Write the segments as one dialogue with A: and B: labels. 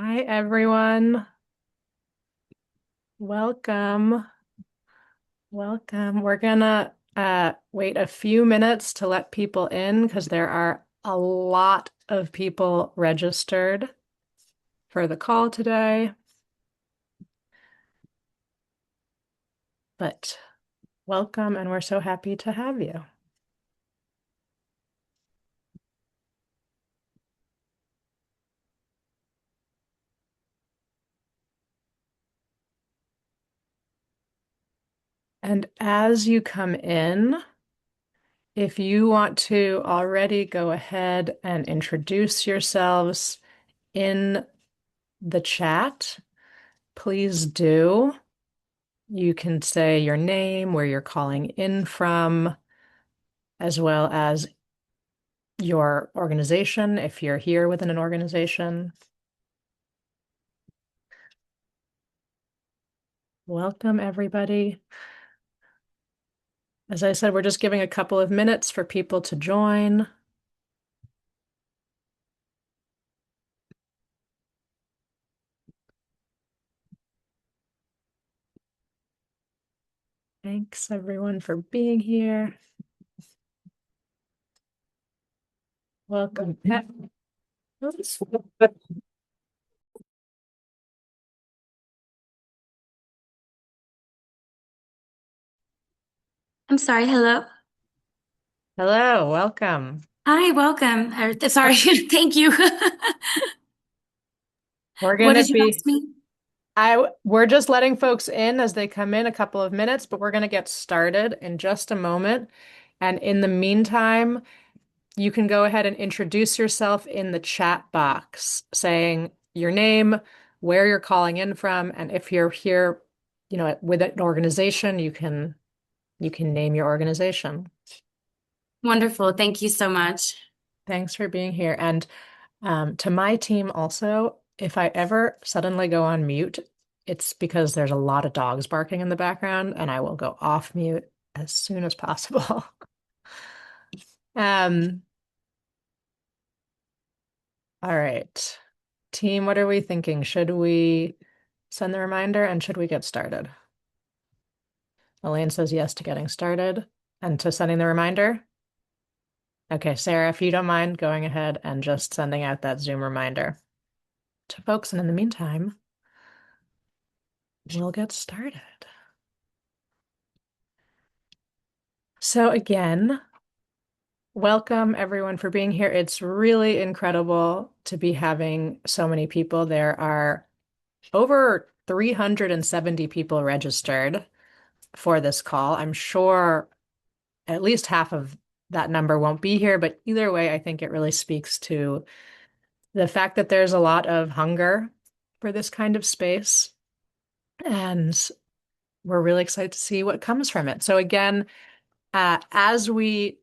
A: Hi, everyone. Welcome. Welcome. We're gonna wait a few minutes to let people in because there are a lot of people registered for the call today. But welcome, and we're so happy to have you. And as you come in, if you want to already go ahead and introduce yourselves in the chat, please do. You can say your name, where you're calling in from, as well as your organization, if you're here within an organization. Welcome, everybody. As I said, we're just giving a couple of minutes for people to join. Thanks, everyone, for being here. Welcome.
B: I'm sorry. Hello.
A: Hello, welcome.
B: Hi, welcome. Sorry. Thank you.
A: We're
B: What
A: gonna
B: did you
A: be
B: ask me?
A: we're just letting folks in as they come in a couple of minutes, but we're gonna get started in just a moment. And in the meantime, you can go ahead and introduce yourself in the chat box, saying your name, where you're calling in from, and if you're here, with an organization, you can name your organization.
B: Wonderful. Thank you so much.
A: Thanks for being here. And to my team also, if I ever suddenly go on mute, it's because there's a lot of dogs barking in the background, and I will go off mute as soon as possible. Um, all right. Team, what are we thinking? Should we send the reminder and should we get started? Elaine says yes to getting started and to sending the reminder. Okay, Sarah, if you don't mind going ahead and just sending out that Zoom reminder to folks. And in the meantime, we'll get started. So again, welcome everyone for being here. It's really incredible to be having so many people. There are over 370 people registered for this call. I'm sure at least half of that number won't be here, but either way, I think it really speaks to the fact that there's a lot of hunger for this kind of space. And we're really excited to see what comes from it. So again, uh, as we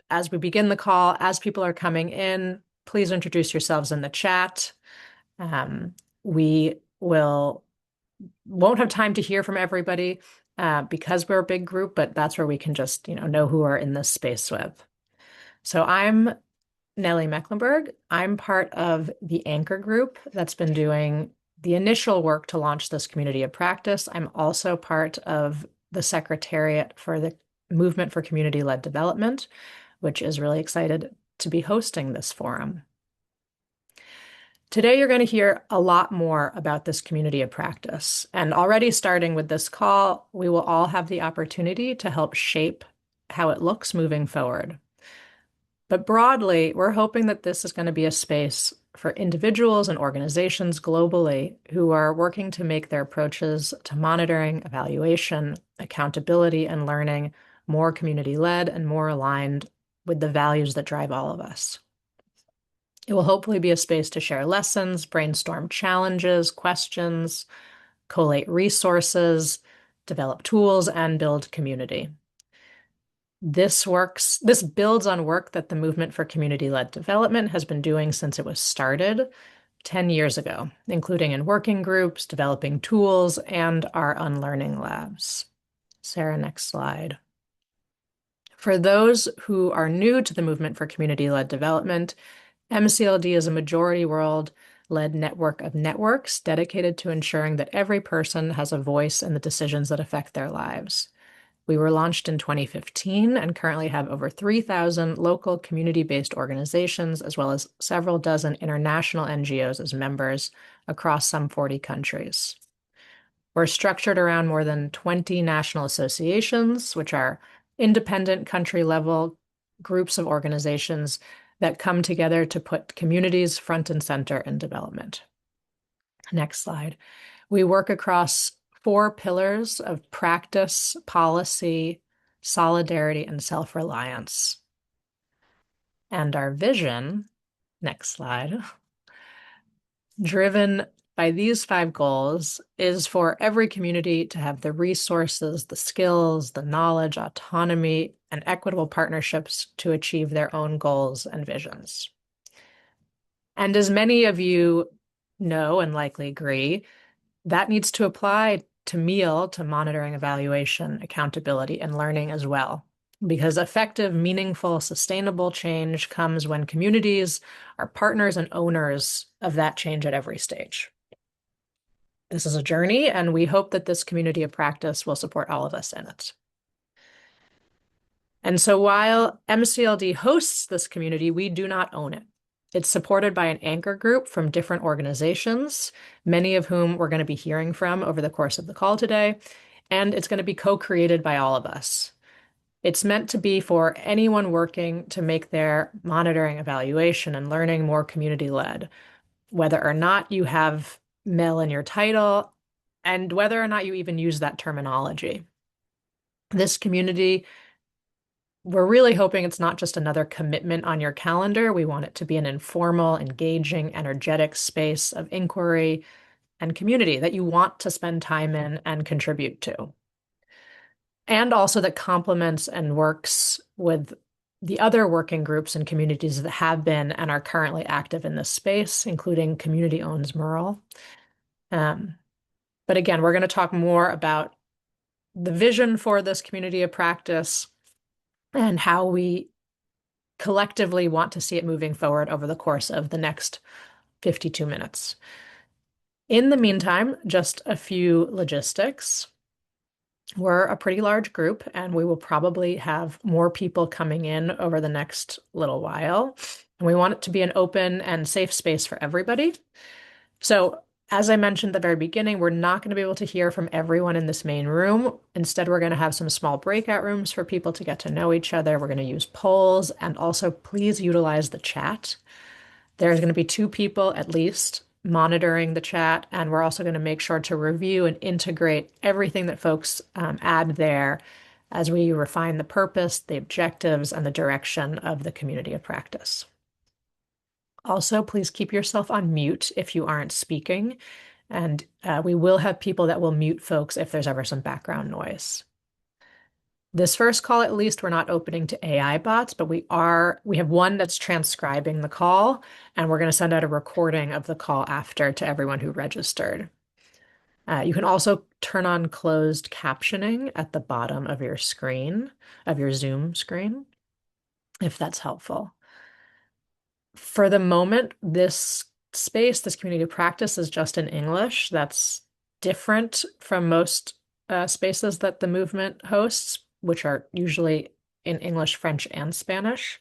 A: as we begin the call, as people are coming in, please introduce yourselves in the chat. We won't have time to hear from everybody because we're a big group, but that's where we can just, know who we're in this space with. So I'm Nellie Mecklenburg. I'm part of the anchor group that's been doing the initial work to launch this community of practice. I'm also part of the secretariat for the Movement for Community-Led Development, which is really excited to be hosting this forum. Today, you're going to hear a lot more about this community of practice. And already starting with this call, we will all have the opportunity to help shape how it looks moving forward. But broadly, we're hoping that this is going to be a space for individuals and organizations globally who are working to make their approaches to monitoring, evaluation, accountability, and learning more community-led and more aligned with the values that drive all of us. It will hopefully be a space to share lessons, brainstorm challenges, questions, collate resources, develop tools, and build community. This builds on work that the Movement for Community-Led Development has been doing since it was started 10 years ago, including in working groups, developing tools, and our unlearning labs. Sarah, next slide. For those who are new to the Movement for Community-Led Development, MCLD is a majority world led network of networks dedicated to ensuring that every person has a voice in the decisions that affect their lives. We were launched in 2015 and currently have over 3,000 local community-based organizations, as well as several dozen international NGOs as members across some 40 countries. We're structured around more than 20 national associations, which are independent country level groups of organizations that come together to put communities front and center in development. Next slide. We work across four pillars of practice, policy, solidarity, and self-reliance. And our vision, next slide, driven by these five goals, is for every community to have the resources, the skills, the knowledge, autonomy, and equitable partnerships to achieve their own goals and visions. And as many of you know and likely agree, that needs to apply to MEAL, to monitoring, evaluation, accountability, and learning as well. Because effective, meaningful, sustainable change comes when communities are partners and owners of that change at every stage. This is a journey, and we hope that this community of practice will support all of us in it. And so while MCLD hosts this community, we do not own it. It's supported by an anchor group from different organizations, many of whom we're going to be hearing from over the course of the call today, and it's going to be co-created by all of us. It's meant to be for anyone working to make their monitoring, evaluation, and learning more community-led, whether or not you have MEL in your title, and whether or not you even use that terminology. This community, we're really hoping it's not just another commitment on your calendar. We want it to be an informal, engaging, energetic space of inquiry and community that you want to spend time in and contribute to. And also that complements and works with the other working groups and communities that have been and are currently active in this space, including Community Owns Merle. But again, we're going to talk more about the vision for this community of practice and how we collectively want to see it moving forward over the course of the next 52 minutes. In the meantime, just a few logistics. We're a pretty large group, and we will probably have more people coming in over the next little while. And we want it to be an open and safe space for everybody. So, as I mentioned at the very beginning, we're not going to be able to hear from everyone in this main room. Instead, we're going to have some small breakout rooms for people to get to know each other. We're going to use polls, and also please utilize the chat. There's going to be two people at least monitoring the chat, and we're also going to make sure to review and integrate everything that folks add there as we refine the purpose, the objectives, and the direction of the community of practice. Also, please keep yourself on mute if you aren't speaking, and we will have people that will mute folks if there's ever some background noise. This first call, at least, we're not opening to AI bots, but we have one that's transcribing the call, and we're going to send out a recording of the call after to everyone who registered. You can also turn on closed captioning at the bottom of your screen, of your Zoom screen, if that's helpful. For the moment, this space, this community of practice is just in English. That's different from most spaces that the movement hosts, which are usually in English, French, and Spanish.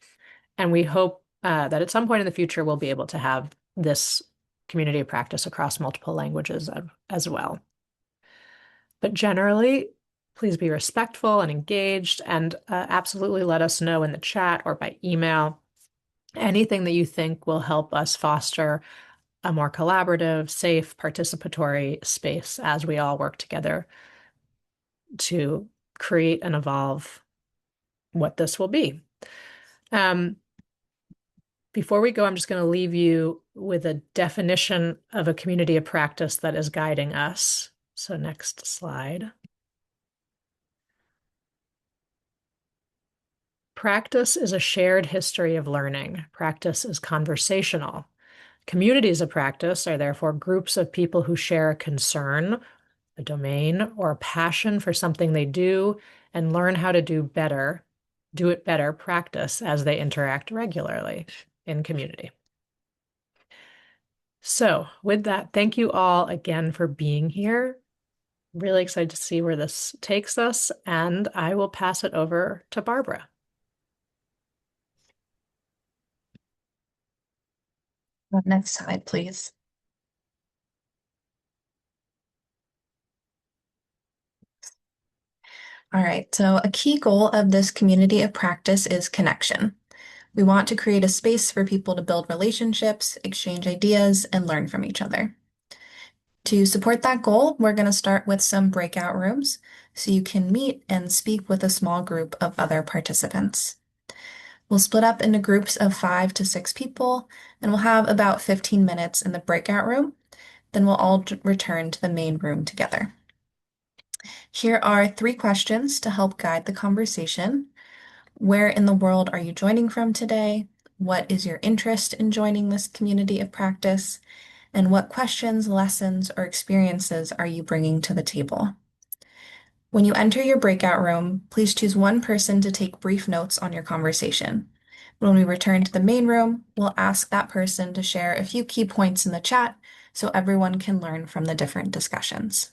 A: And we hope that at some point in the future, we'll be able to have this community of practice across multiple languages as well. But generally, please be respectful and engaged, and absolutely let us know in the chat or by email anything that you think will help us foster a more collaborative, safe, participatory space as we all work together to create and evolve what this will be. Before we go, I'm just going to leave you with a definition of a community of practice that is guiding us. So next slide. Practice is a shared history of learning. Practice is conversational. Communities of practice are therefore groups of people who share a concern, a domain, or a passion for something they do and learn how to do it better practice as they interact regularly in community. So, with that, thank you all again for being here. Really excited to see where this takes us, and I will pass it over to Barbara.
C: Next slide, please. All right, so a key goal of this community of practice is connection. We want to create a space for people to build relationships, exchange ideas, and learn from each other. To support that goal, we're going to start with some breakout rooms so you can meet and speak with a small group of other participants. We'll split up into groups of 5 to 6 people, and we'll have about 15 minutes in the breakout room. Then we'll all return to the main room together. Here are 3 questions to help guide the conversation. Where in the world are you joining from today? What is your interest in joining this community of practice? And what questions, lessons, or experiences are you bringing to the table? When you enter your breakout room, please choose one person to take brief notes on your conversation. When we return to the main room, we'll ask that person to share a few key points in the chat so everyone can learn from the different discussions.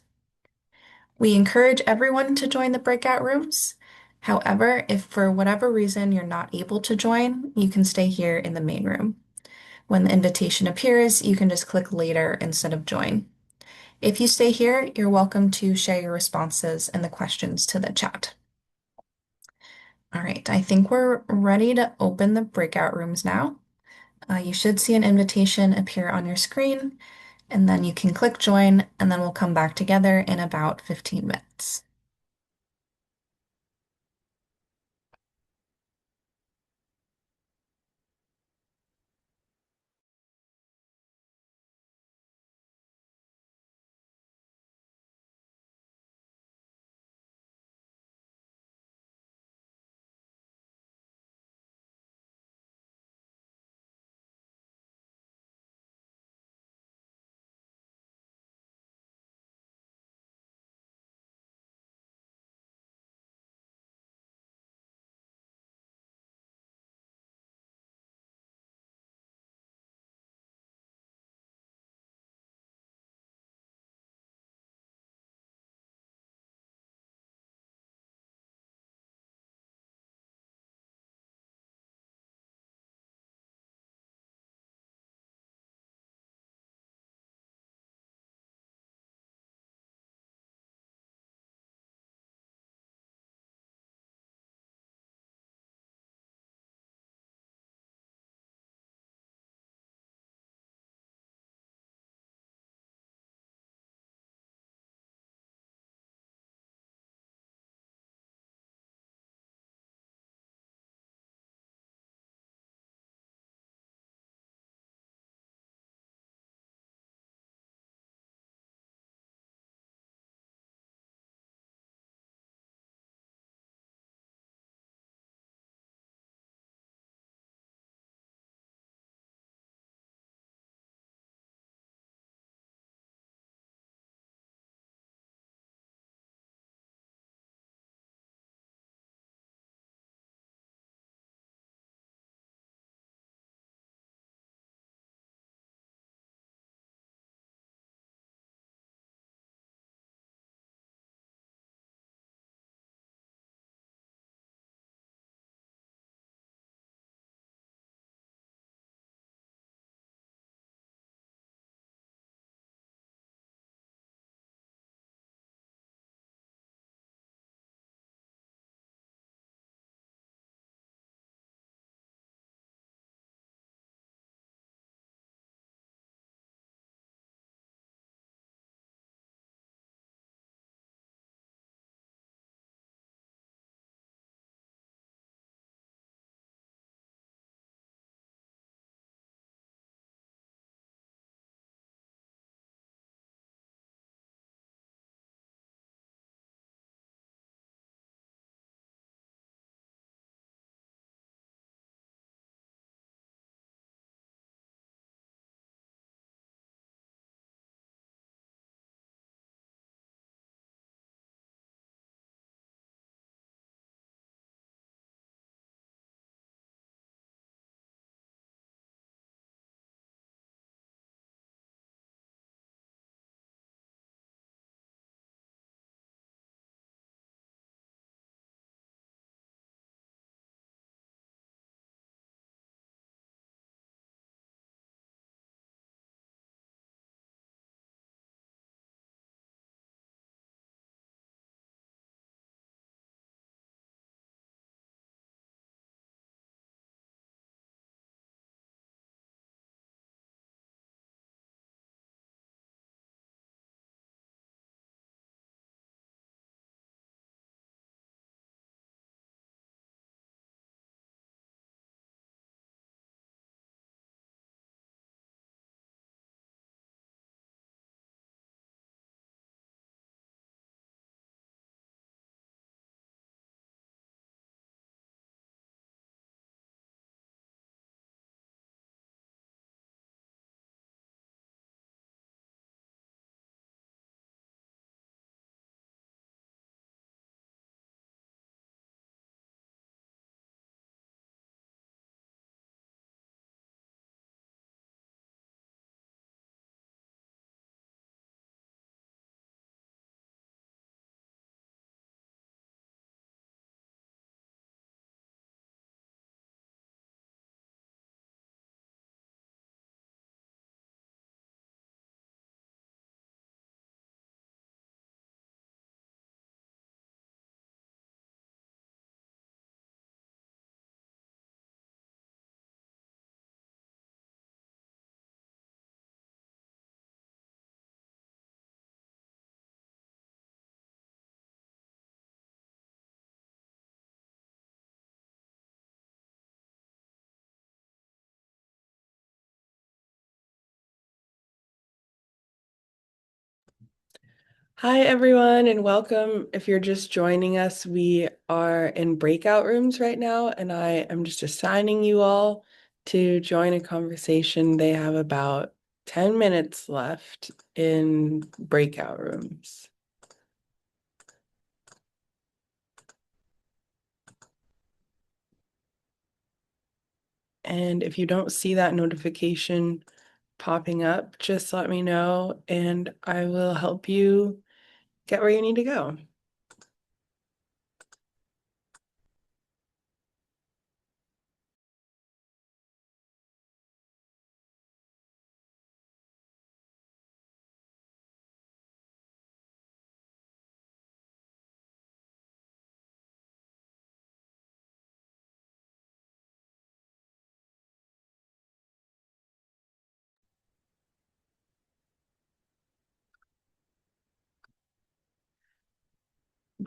C: We encourage everyone to join the breakout rooms. However, if for whatever reason you're not able to join, you can stay here in the main room. When the invitation appears, you can just click later instead of join. If you stay here, you're welcome to share your responses and the questions to the chat. All right, I think we're ready to open the breakout rooms now. You should see an invitation appear on your screen, and then you can click join, and then we'll come back together in about 15 minutes.
D: Hi, everyone, and welcome. If you're just joining us, we are in breakout rooms right now, and I am just assigning you all to join a conversation. They have about 10 minutes left in breakout rooms. And if you don't see that notification popping up, just let me know, and I will help you get where you need to go.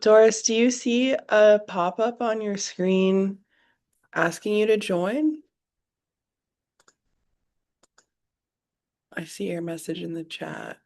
D: Doris, do you see a pop-up on your screen asking you to join? I see your message in the chat.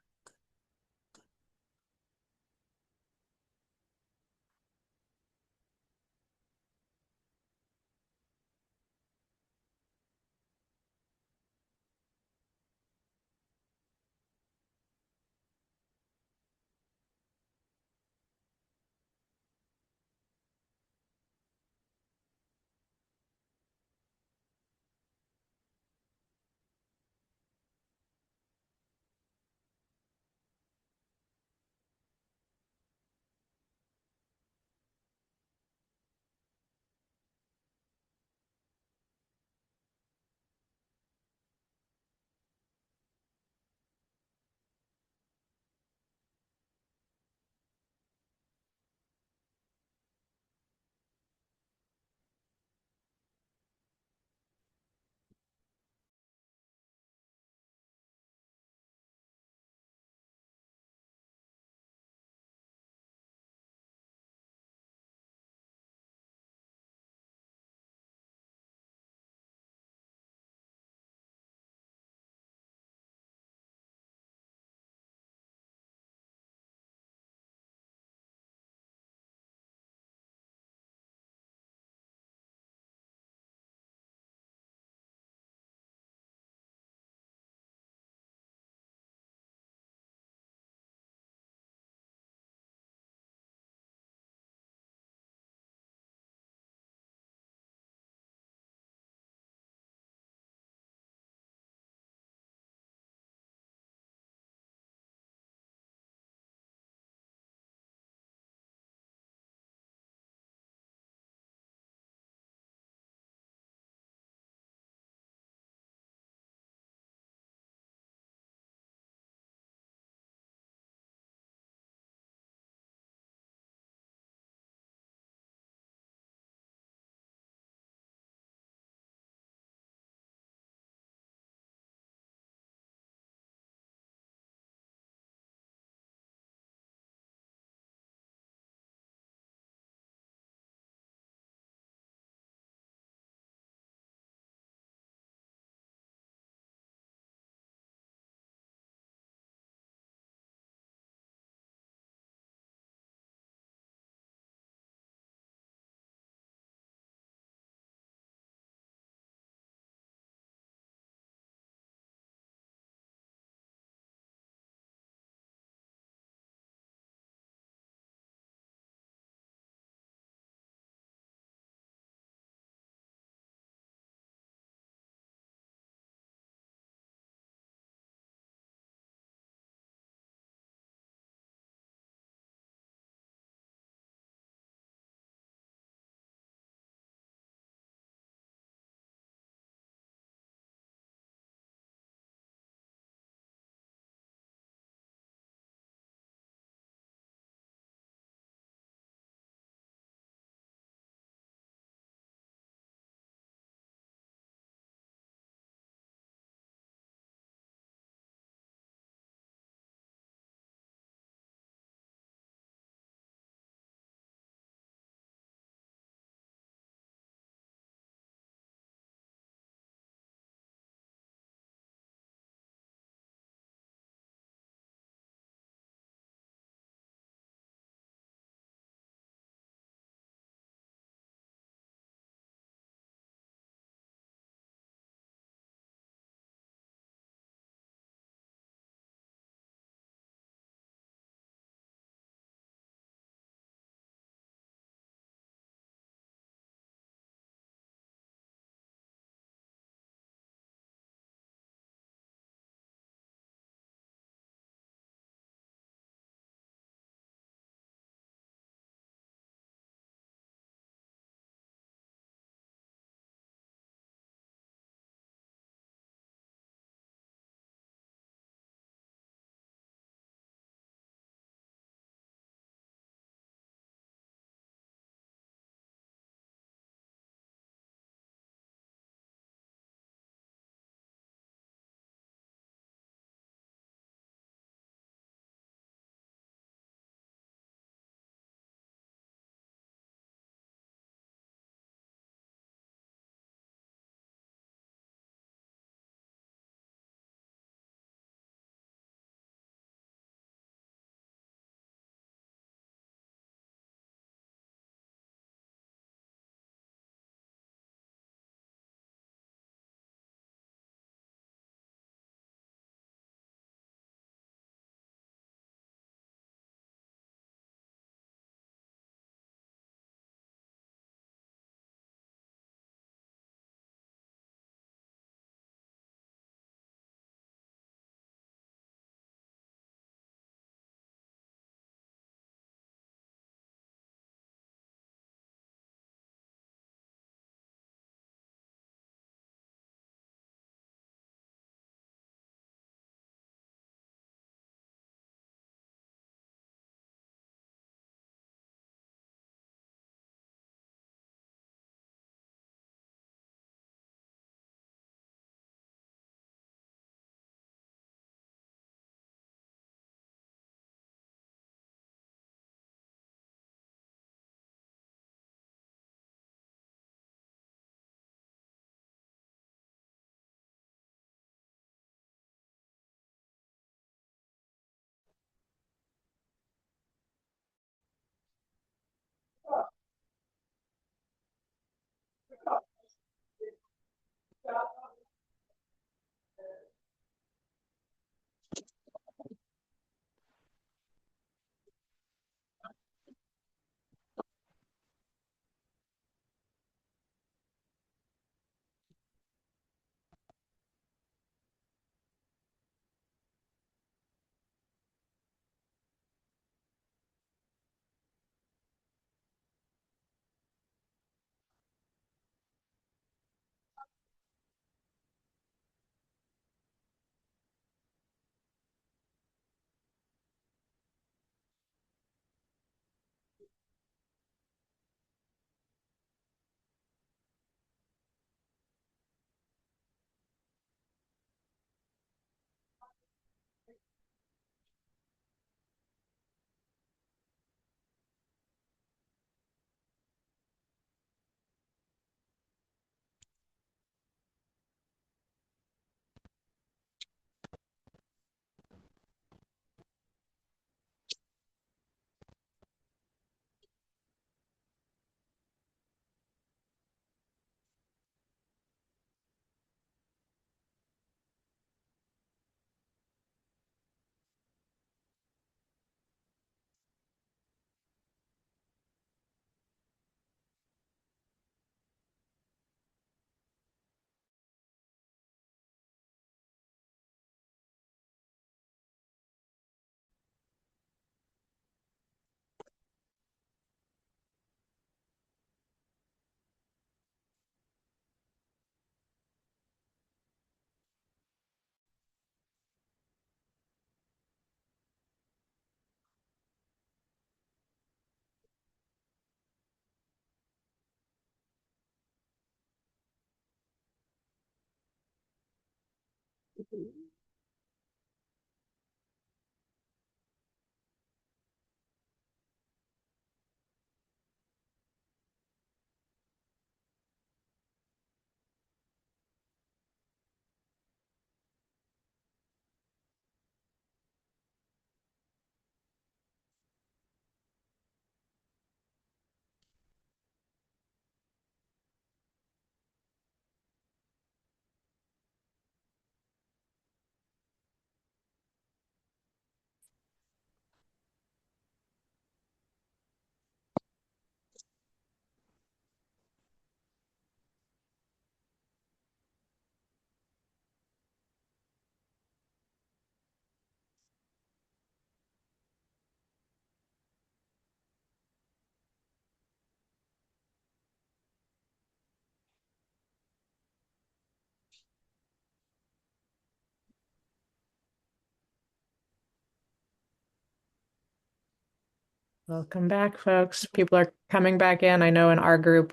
A: Welcome back, folks. People are coming back in. I know in our group,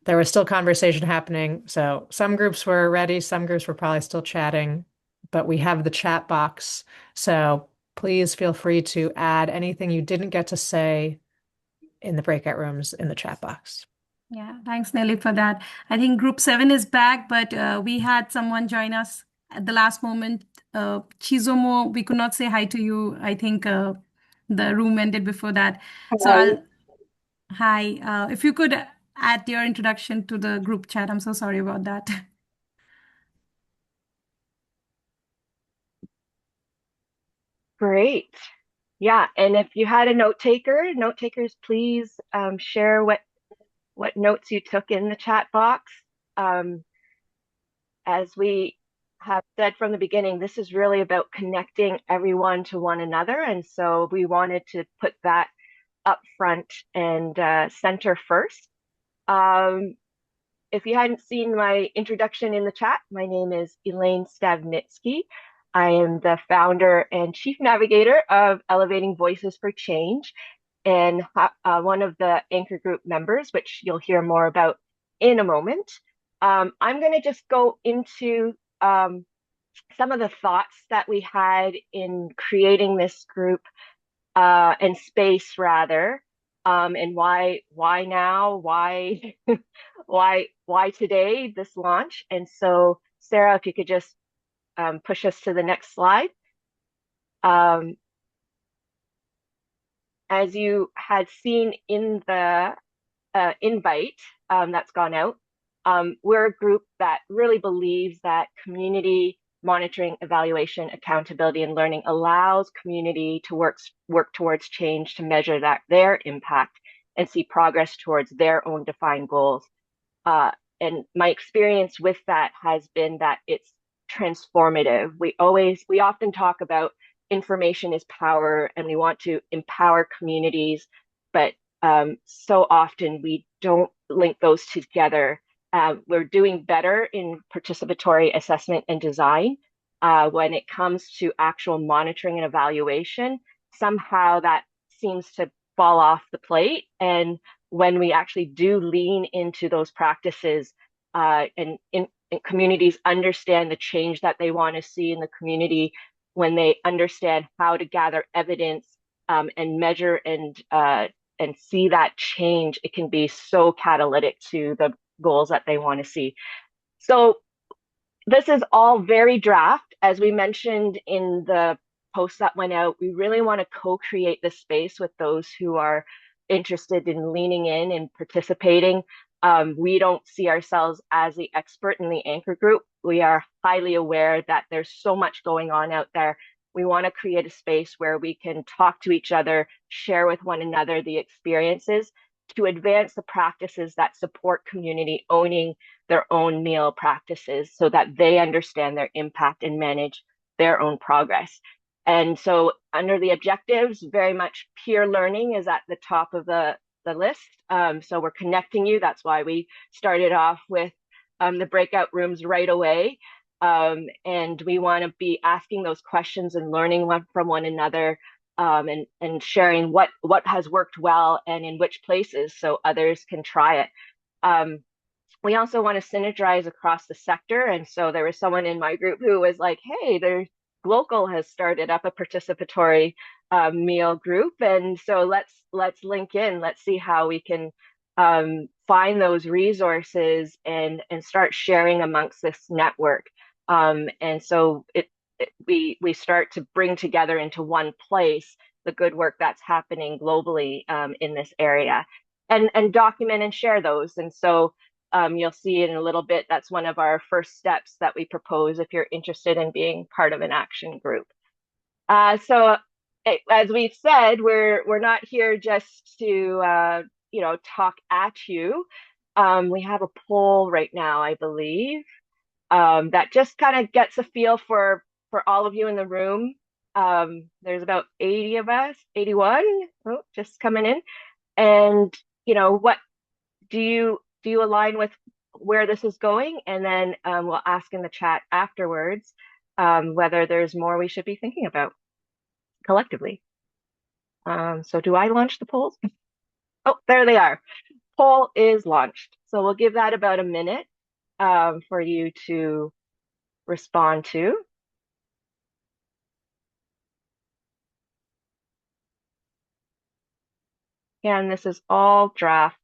A: there was still conversation happening. So some groups were ready, some groups were probably still chatting, but we have the chat box. So please feel free to add anything you didn't get to say in the breakout rooms in the chat box.
E: Yeah, thanks, Nelly, for that. I think group 7 is back, but we had someone join us at the last moment. Chizomo, we could not say hi to you. I think the room ended before that. So hi. If you could add your introduction to the group chat. I'm so sorry about that.
F: Great. Yeah, and if you had a note taker, note takers, please share what notes you took in the chat box. As we have said from the beginning, this is really about connecting everyone to one another, and so we wanted to put that up front and center first. If you hadn't seen my introduction in the chat, my name is Elaine Stavnitsky. I am the founder and chief navigator of Elevating Voices for Change and one of the anchor group members, which you'll hear more about in a moment. I'm going to just go into some of the thoughts that we had in creating this group and space rather, and why now, why why today this launch. And so Sarah, if you could just push us to the next slide. Um, as you had seen in the invite that's gone out, We're a group that really believes that community monitoring, evaluation, accountability, and learning allows community to work towards change to measure their impact and see progress towards their own defined goals. Uh, and my experience with that has been that it's transformative. We often talk about information is power and we want to empower communities, but so often we don't link those together. We're doing better in participatory assessment and design. When it comes to actual monitoring and evaluation, somehow that seems to fall off the plate. And when we actually do lean into those practices, and communities understand the change that they want to see in the community, when they understand how to gather evidence, and measure and see that change, it can be so catalytic to the goals that they want to see. So this is all very draft. As we mentioned in the post that went out, we really want to co-create this space with those who are interested in leaning in and participating. We don't see ourselves as the expert in the anchor group. We are highly aware that there's so much going on out there. We want to create a space where we can talk to each other, share with one another the experiences to advance the practices that support community owning their own meal practices so that they understand their impact and manage their own progress. And so under the objectives, very much peer learning is at the top of the list. So we're connecting you. That's why we started off with the breakout rooms right away. And we want to be asking those questions and learning from one another, and sharing what has worked well and in which places so others can try it. We also want to synergize across the sector. And so there was someone in my group who was like, hey, there's local has started up a participatory meal group. And so let's link in, let's see how we can find those resources and start sharing amongst this network. And so we start to bring together into one place the good work that's happening globally in this area, and document and share those. And so you'll see in a little bit, that's one of our first steps that we propose if you're interested in being part of an action group. So as we've said, we're not here just to talk at you. We have a poll right now, I believe, that just kind of gets a feel for all of you in the room. There's about 80 of us, 81, just coming in. And what do you align with where this is going? And then we'll ask in the chat afterwards whether there's more we should be thinking about collectively. So do I launch the polls? Oh, there they are. Poll is launched. So we'll give that about a minute for you to respond to. And this is all draft.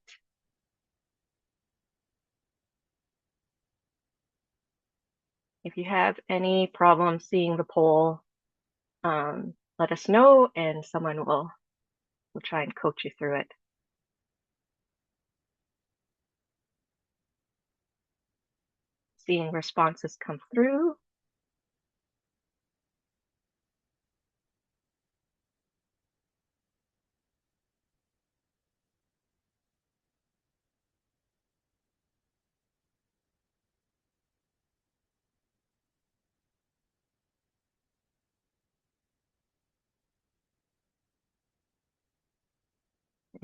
F: If you have any problem seeing the poll, let us know and someone will try and coach you through it. Seeing responses come through.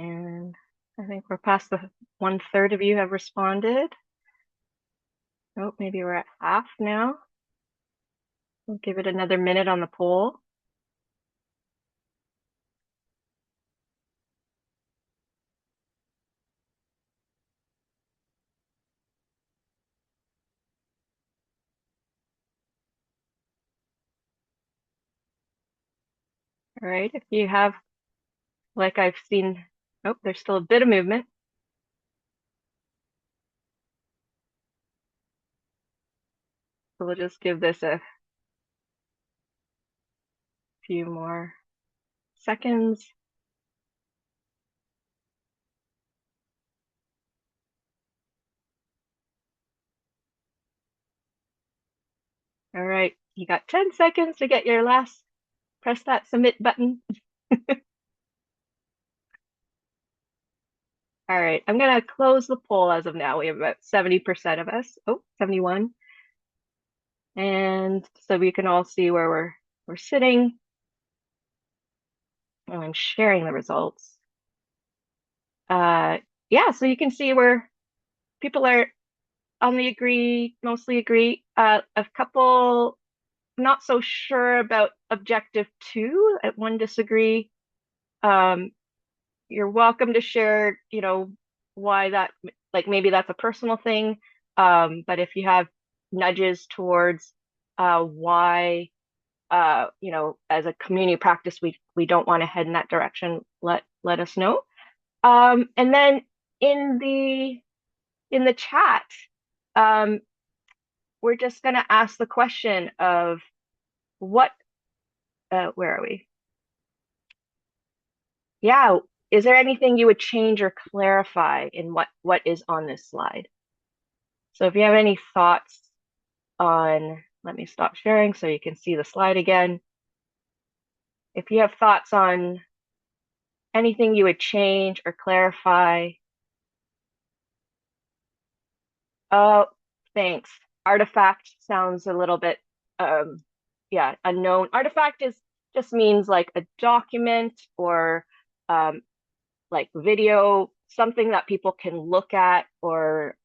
F: And I think we're past the 1/3 of you have responded. Oh, maybe we're at half now. We'll give it another minute on the poll. All right, if you have, like I've seen, oh, there's still a bit of movement. So we'll just give this a few more seconds. All right, you got 10 seconds to get your last, press that submit button. All right, I'm gonna close the poll as of now. We have about 70% of us. Oh, 71. And so we can all see where we're sitting. And I'm sharing the results. Yeah, so you can see where people are on the agree, mostly agree. A couple not so sure about objective two, at one disagree. You're welcome to share, why that, like maybe that's a personal thing. But if you have nudges towards why as a community practice we don't want to head in that direction, let us know. And then in the chat, um, we're just gonna ask the question of what where are we? Yeah, is there anything you would change or clarify in what is on this slide? So if you have any thoughts on, let me stop sharing so you can see the slide again. If you have thoughts on anything you would change or clarify. Oh, thanks. Artifact sounds a little bit, yeah, unknown. Artifact just means like a document or um, like video, something that people can look at or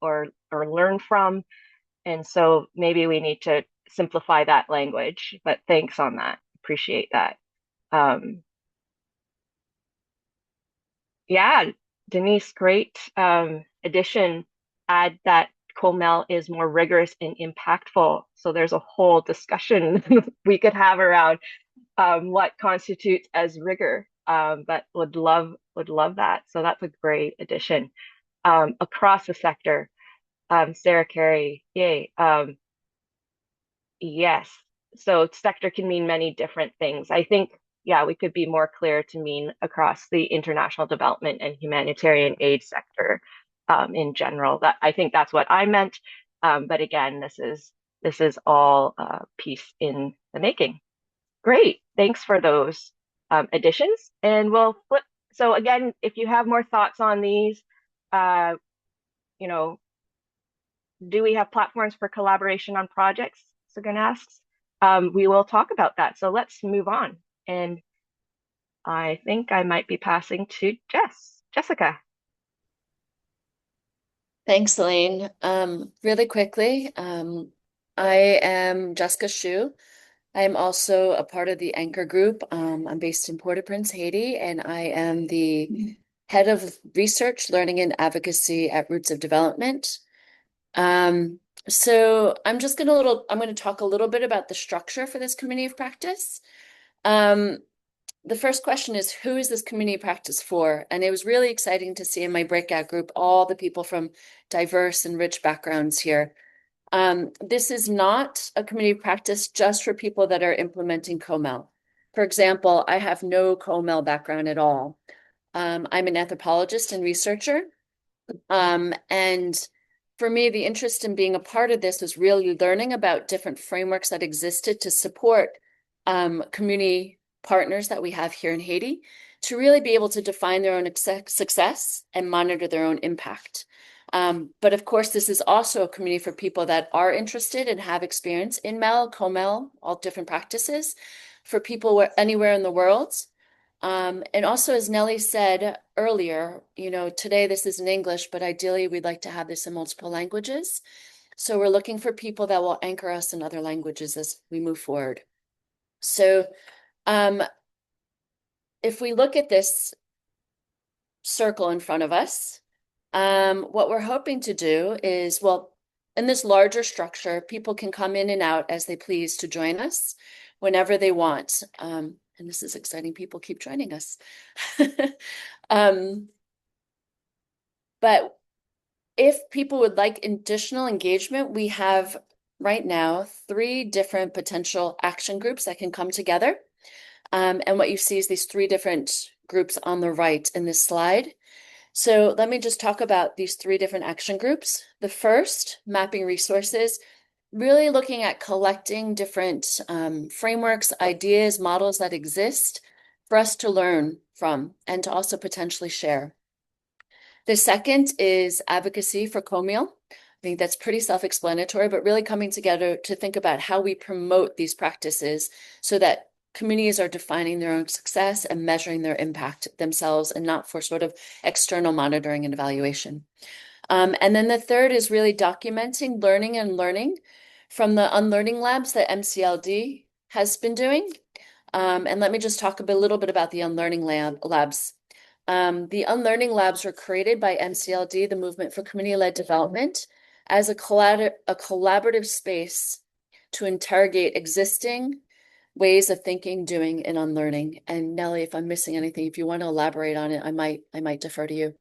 F: learn from. And so maybe we need to simplify that language, but thanks on that. Appreciate that. Um, yeah, Denise, great addition. Add that CoMEL is more rigorous and impactful. So there's a whole discussion we could have around what constitutes as rigor. But would love that. So that's a great addition. Across the sector, Sarah Carey, yay. Yes. So sector can mean many different things. I think, yeah, we could be more clear to mean across the international development and humanitarian aid sector in general. That I think that's what I meant. But again, this is all piece in the making. Great. Thanks for those additions. And we'll flip. So again, if you have more thoughts on these, uh, you know, do we have platforms for collaboration on projects? Sagan asks. We will talk about that. So let's move on. And I think I might be passing to Jessica.
G: Thanks, Elaine. Really quickly, I am Jessica Shu. I am also a part of the Anchor Group. I'm based in Port-au-Prince, Haiti, and I am the head of research, learning, and advocacy at Roots of Development. So I'm going to talk a little bit about the structure for this community of practice. The first question is, who is this community practice for? And it was really exciting to see in my breakout group all the people from diverse and rich backgrounds here. This is not a community practice just for people that are implementing CoMEL. For example, I have no CoMEL background at all. I'm an anthropologist and researcher. And for me, the interest in being a part of this was really learning about different frameworks that existed to support community partners that we have here in Haiti to really be able to define their own success and monitor their own impact. But of course, this is also a community for people that are interested and have experience in MEL, CoMEL, all different practices, for people anywhere in the world. And also, as Nellie said earlier, today this is in English, but ideally we'd like to have this in multiple languages. So we're looking for people that will anchor us in other languages as we move forward. So if we look at this circle in front of us, what we're hoping to do is, well, in this larger structure, people can come in and out as they please to join us whenever they want. And this is exciting. People keep joining us. But if people would like additional engagement, we have right now 3 different potential action groups that can come together. And what you see is these 3 different groups on the right in this slide. So let me just talk about these 3 different action groups. The first, mapping resources. really looking at collecting different frameworks, ideas, models that exist for us to learn from and to also potentially share. The second is advocacy for CoMEL. I think that's pretty self-explanatory, but really coming together to think about how we promote these practices so that communities are defining their own success and measuring their impact themselves and not for sort of external monitoring and evaluation. And then the third is really documenting learning and learning from the unlearning labs that MCLD has been doing. And let me just talk a little bit about the unlearning labs. The unlearning labs were created by MCLD, the Movement for Community-Led Development, as a collaborative space to interrogate existing ways of thinking, doing, and unlearning. And Nellie, if I'm missing anything, if you want to elaborate on it, I might defer to you.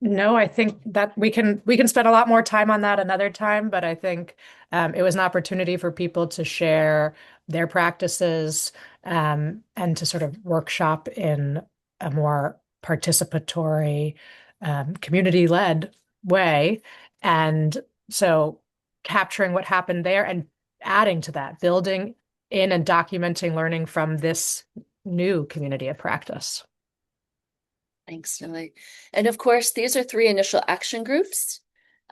A: No, I think that we can spend a lot more time on that another time, but I think it was an opportunity for people to share their practices and to sort of workshop in a more participatory, community-led way. And so capturing what happened there and adding to that, building in and documenting learning from this new community of practice.
G: Thanks, Nellie. And of course, these are 3 initial action groups.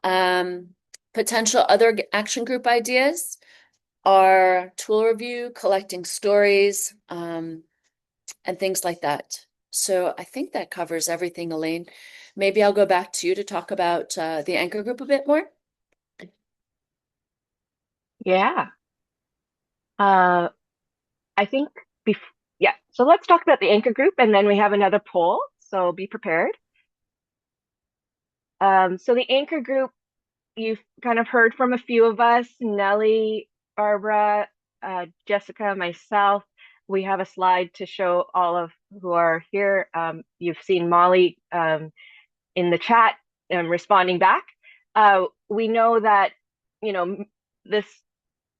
G: Potential other action group ideas are tool review, collecting stories, and things like that. So I think that covers everything, Elaine. Maybe I'll go back to you to talk about the anchor group a bit more.
F: Yeah. Uh, I think bef yeah. So let's talk about the anchor group, and then we have another poll. So be prepared. So the anchor group, you've kind of heard from a few of us, Nellie, Barbara, Jessica, myself. We have a slide to show all of who are here. You've seen Molly in the chat responding back. We know that, this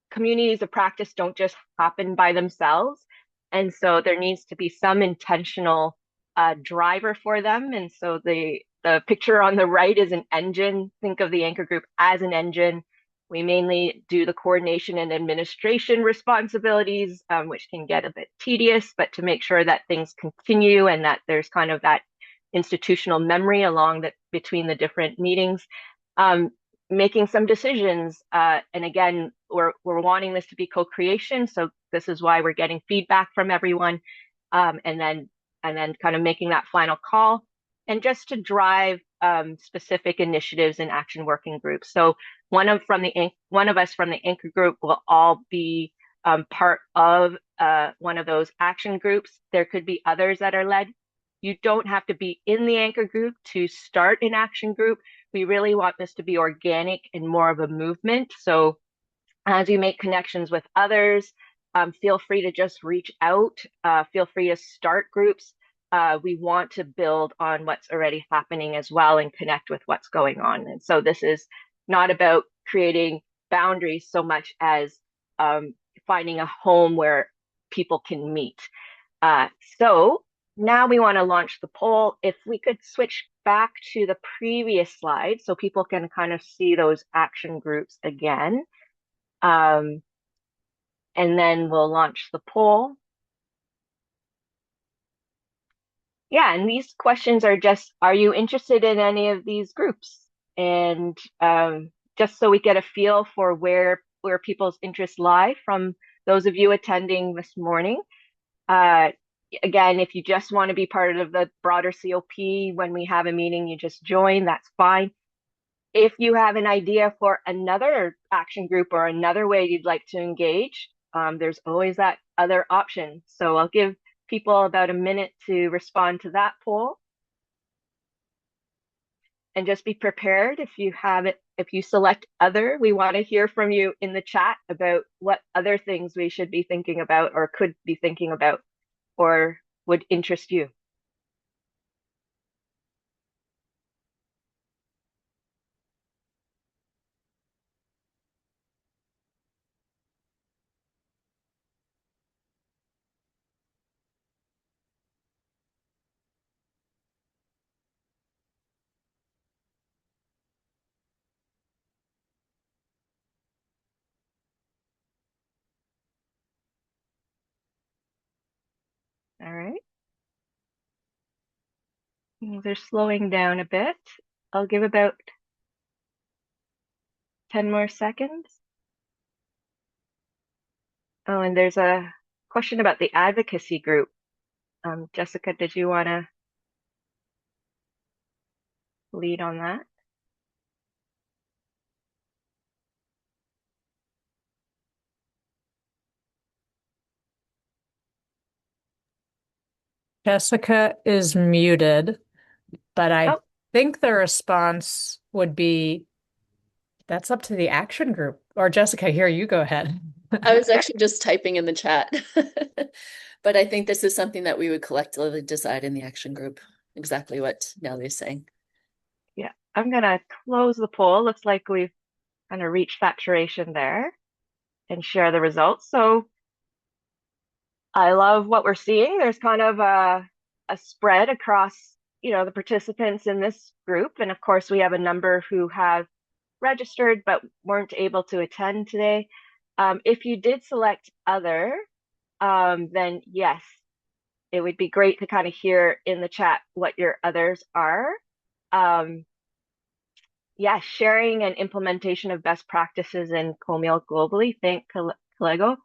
F: communities of practice don't just happen by themselves. And so there needs to be some intentional driver for them. And so the picture on the right is an engine. Think of the anchor group as an engine. We mainly do the coordination and administration responsibilities, which can get a bit tedious, but to make sure that things continue and that there's kind of that institutional memory along that between the different meetings. Making some decisions. And again, we're wanting this to be co-creation. So this is why we're getting feedback from everyone. And then kind of making that final call and just to drive specific initiatives and action working groups. So one of us from the anchor group will all be part of one of those action groups. There could be others that are led. You don't have to be in the anchor group to start an action group. We really want this to be organic and more of a movement. So as you make connections with others, feel free to just reach out. Feel free to start groups. We want to build on what's already happening as well and connect with what's going on. And so this is not about creating boundaries so much as finding a home where people can meet. So now we want to launch the poll. If we could switch back to the previous slide so people can kind of see those action groups again. And then we'll launch the poll. Yeah, and these questions are just, are you interested in any of these groups? And just so we get a feel for where people's interests lie from those of you attending this morning. Again, if you just want to be part of the broader COP, when we have a meeting, you just join, that's fine. If you have an idea for another action group or another way you'd like to engage, there's always that other option. So I'll give people about a minute to respond to that poll. And just be prepared if you have it, if you select other, we want to hear from you in the chat about what other things we should be thinking about or could be thinking about or would interest you. right. They're slowing down a bit. I'll give about 10 more seconds. Oh, and there's a question about the advocacy group. Jessica, did you want to lead on that?
A: Jessica is muted, but I
F: Oh,
A: think the response would be that's up to the action group. Or Jessica, here, you go ahead.
G: I was actually just typing in the chat. But I think this is something that we would collectively decide in the action group, exactly what Nellie is saying.
F: yeah. I'm going to close the poll. Looks like we've kind of reached saturation there and share the results. So I love what we're seeing. There's kind of a spread across, the participants in this group. And of course, we have a number who have registered but weren't able to attend today. If you did select other, then yes, it would be great to kind of hear in the chat what your others are. Yeah, sharing and implementation of best practices in CoMEL globally. Thank Kalego.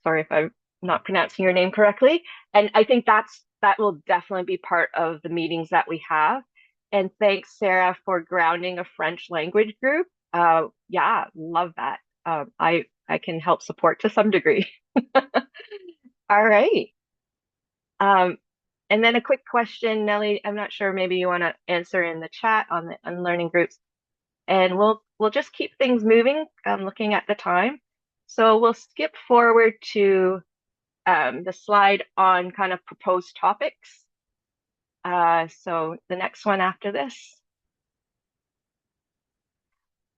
F: Sorry if I'm not pronouncing your name correctly. And I think that will definitely be part of the meetings that we have. And thanks, Sarah, for grounding a French language group. Yeah, love that. I can help support to some degree. All right. And then a quick question, Nellie. I'm not sure. Maybe you want to answer in the chat on learning groups, and we'll just keep things moving. Looking at the time, so we'll skip forward to the slide on kind of proposed topics. So the next one after this.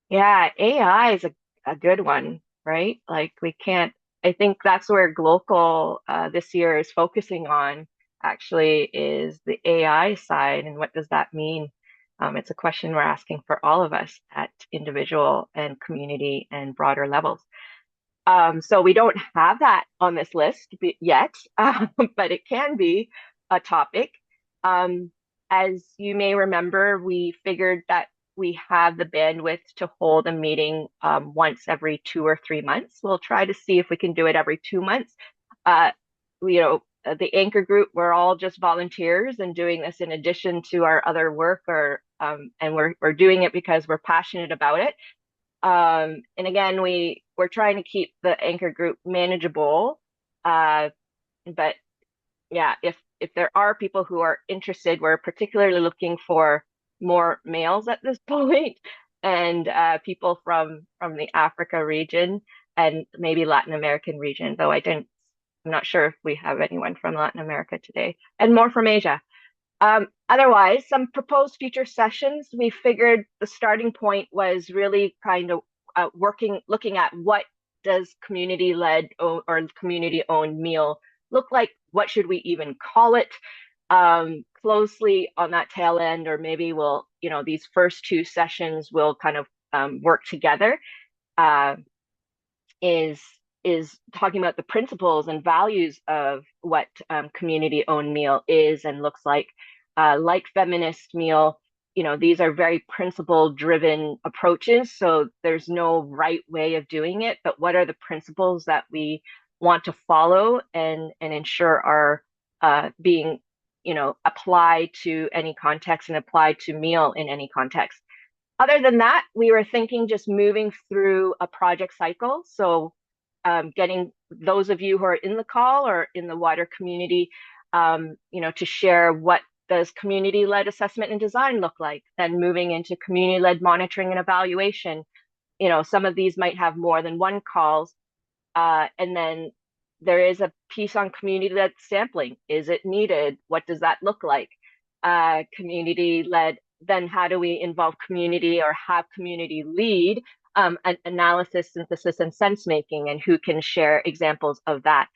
F: Yeah, AI is a good one, right? Like I think that's where Glocal this year is focusing on actually is the AI side and what does that mean? It's a question we're asking for all of us at individual and community and broader levels. So we don't have that on this list yet, but it can be a topic. As you may remember, we figured that we have the bandwidth to hold a meeting once every 2 or 3 months. We'll try to see if we can do it every 2 months. The anchor group, we're all just volunteers and doing this in addition to our other work, and we're doing it because we're passionate about it. And again, we're trying to keep the anchor group manageable. But yeah, if there are people who are interested, we're particularly looking for more males at this point and people from the Africa region and maybe Latin American region, though I'm not sure if we have anyone from Latin America today, and more from Asia. Otherwise, some proposed future sessions, we figured the starting point was really kind of looking at what does community-led or community-owned meal look like? What should we even call it? Closely on that tail end, or maybe these first two sessions will kind of work together. Is talking about the principles and values of what community-owned meal is and looks like. Like feminist meal, these are very principle-driven approaches, so there's no right way of doing it, but what are the principles that we want to follow and ensure are being, applied to any context and applied to meal in any context. Other than that, we were thinking just moving through a project cycle. So getting those of you who are in the call or in the wider community, to share what does community-led assessment and design look like, then moving into community-led monitoring and evaluation. Some of these might have more than one calls. And then there is a piece on community-led sampling. Is it needed? What does that look like? Community-led, then how do we involve community or have community lead an analysis, synthesis, and sense making, and who can share examples of that?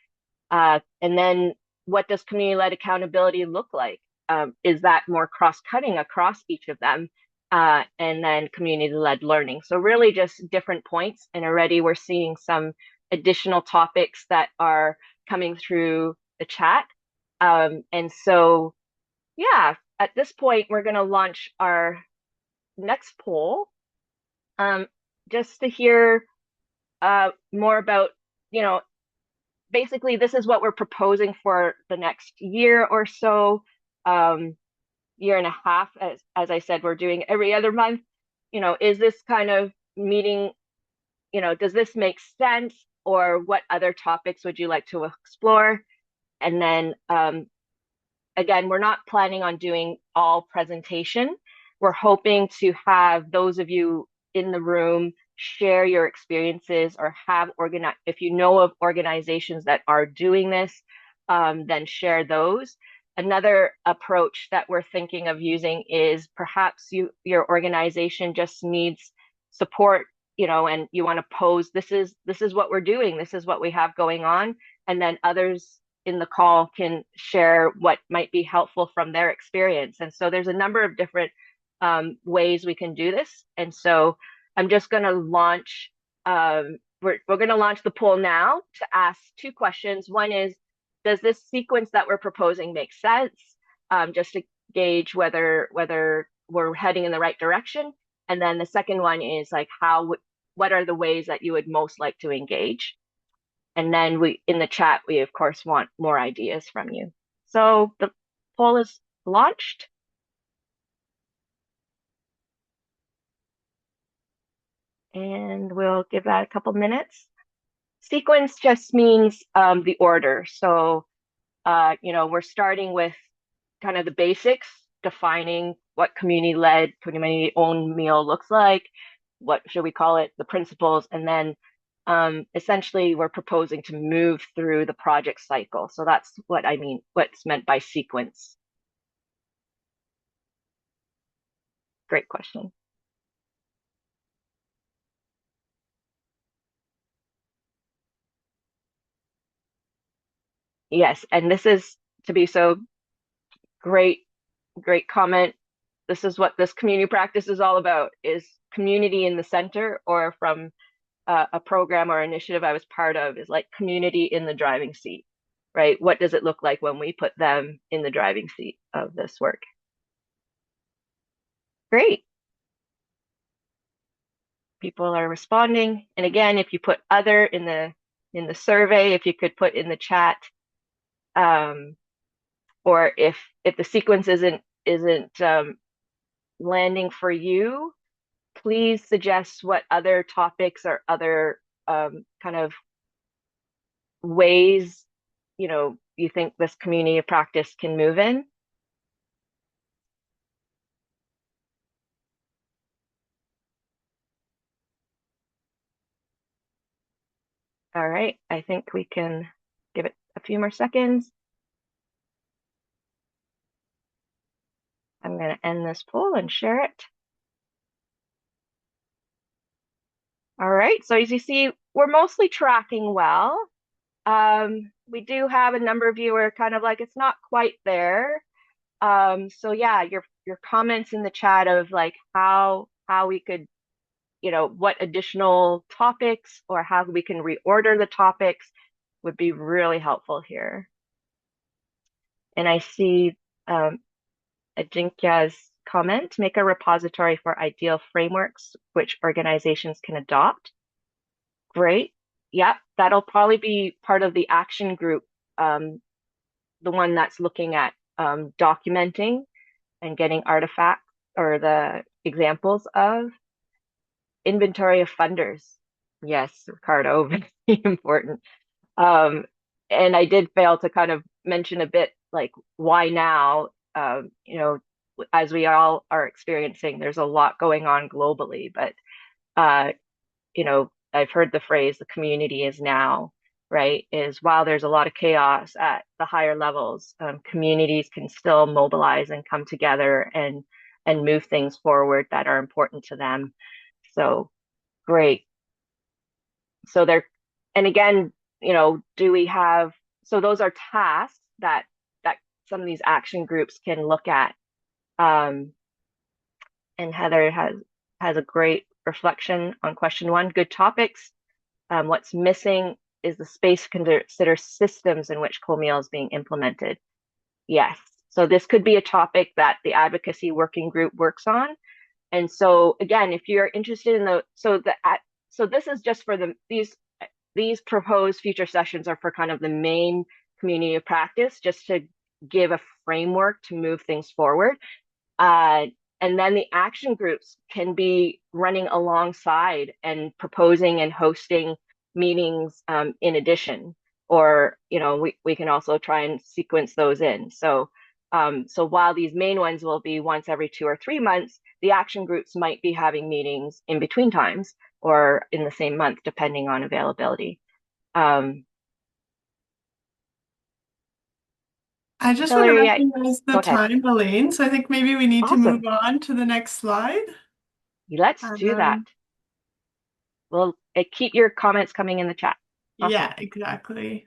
F: And then what does community-led accountability look like? Is that more cross-cutting across each of them? And then community-led learning. So really just different points. And already we're seeing some additional topics that are coming through the chat. And so, yeah, at this point, we're going to launch our next poll, just to hear more about, you know, basically, this is what we're proposing for the next year or so, year and a half. As I said, we're doing every other month. Is this kind of meeting, does this make sense? Or what other topics would you like to explore? And then again, we're not planning on doing all presentation. We're hoping to have those of you in the room share your experiences or if you know of organizations that are doing this, then share those. Another approach that we're thinking of using is perhaps your organization just needs support, and you want to pose, this is what we're doing, this is what we have going on, and then others in the call can share what might be helpful from their experience. And so there's a number of different ways we can do this. And so I'm just going to launch, we're going to launch the poll now to ask two questions. One is, does this sequence that we're proposing make sense? Just to gauge whether we're heading in the right direction. And then the second one is like, what are the ways that you would most like to engage? And then in the chat, we of course want more ideas from you. So the poll is launched. And we'll give that a couple minutes. Sequence just means the order. So, we're starting with kind of the basics, defining what community-led, community-owned meal looks like. What should we call it? The principles. And then essentially, we're proposing to move through the project cycle. So that's what I mean, what's meant by sequence. Great question. Yes, and this is to be so great, great comment. This is what this community practice is all about, is community in the center, or from a program or initiative I was part of is like community in the driving seat, right? What does it look like when we put them in the driving seat of this work? Great. People are responding. And again, if you put other in the survey, if you could put in the chat, or if the sequence isn't landing for you, please suggest what other topics or other kind of ways you think this community of practice can move in. All right, I think we can give it a few more seconds. I'm going to end this poll and share it. All right, so as you see, we're mostly tracking well. We do have a number of you who are kind of like, it's not quite there. So yeah, your comments in the chat of like how we could, what additional topics or how we can reorder the topics would be really helpful here. And I see Ajinkya's comment, make a repository for ideal frameworks which organizations can adopt. Great. Yep, that'll probably be part of the action group, the one that's looking at documenting and getting artifacts or the examples of inventory of funders. Yes, Ricardo, very important. And I did fail to kind of mention a bit like why now, as we all are experiencing, there's a lot going on globally, but I've heard the phrase, the community is now, right? Is while there's a lot of chaos at the higher levels, communities can still mobilize and come together and move things forward that are important to them. So great. So and again, do we have, so those are tasks that some of these action groups can look at. And Heather has a great reflection on question one, good topics. What's missing is the space to consider systems in which CoMEL is being implemented. Yes. So this could be a topic that the advocacy working group works on. And so again, if you're interested in so this is just for these proposed future sessions are for kind of the main community of practice, just to give a framework to move things forward. Uh, and then the action groups can be running alongside and proposing and hosting meetings in addition, or we can also try and sequence those in. So while these main ones will be once every 2 or 3 months, the action groups might be having meetings in between times or in the same month, depending on availability. Um,
H: I just want to
F: Hillary,
H: recognize the
F: go ahead.
H: time, Elaine. So I think maybe we need to move
F: Awesome.
H: on to the next slide.
F: Let's do that.
H: Um,
F: Well, keep your comments coming in the chat. Awesome.
H: yeah, exactly.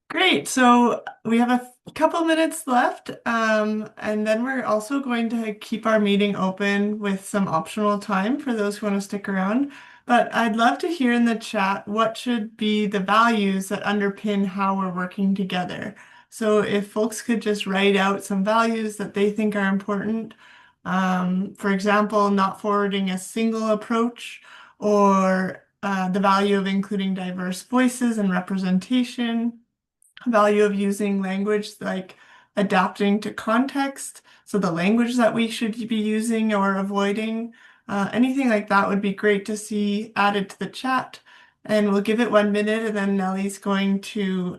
H: Great. So we have a couple minutes left, and then we're also going to keep our meeting open with some optional time for those who want to stick around. But I'd love to hear in the chat what should be the values that underpin how we're working together. So if folks could just write out some values that they think are important, for example, not forwarding a single approach, or the value of including diverse voices and representation, value of using language like adapting to context. So the language that we should be using or avoiding, anything like that would be great to see added to the chat. And we'll give it 1 minute, and then Nellie's going to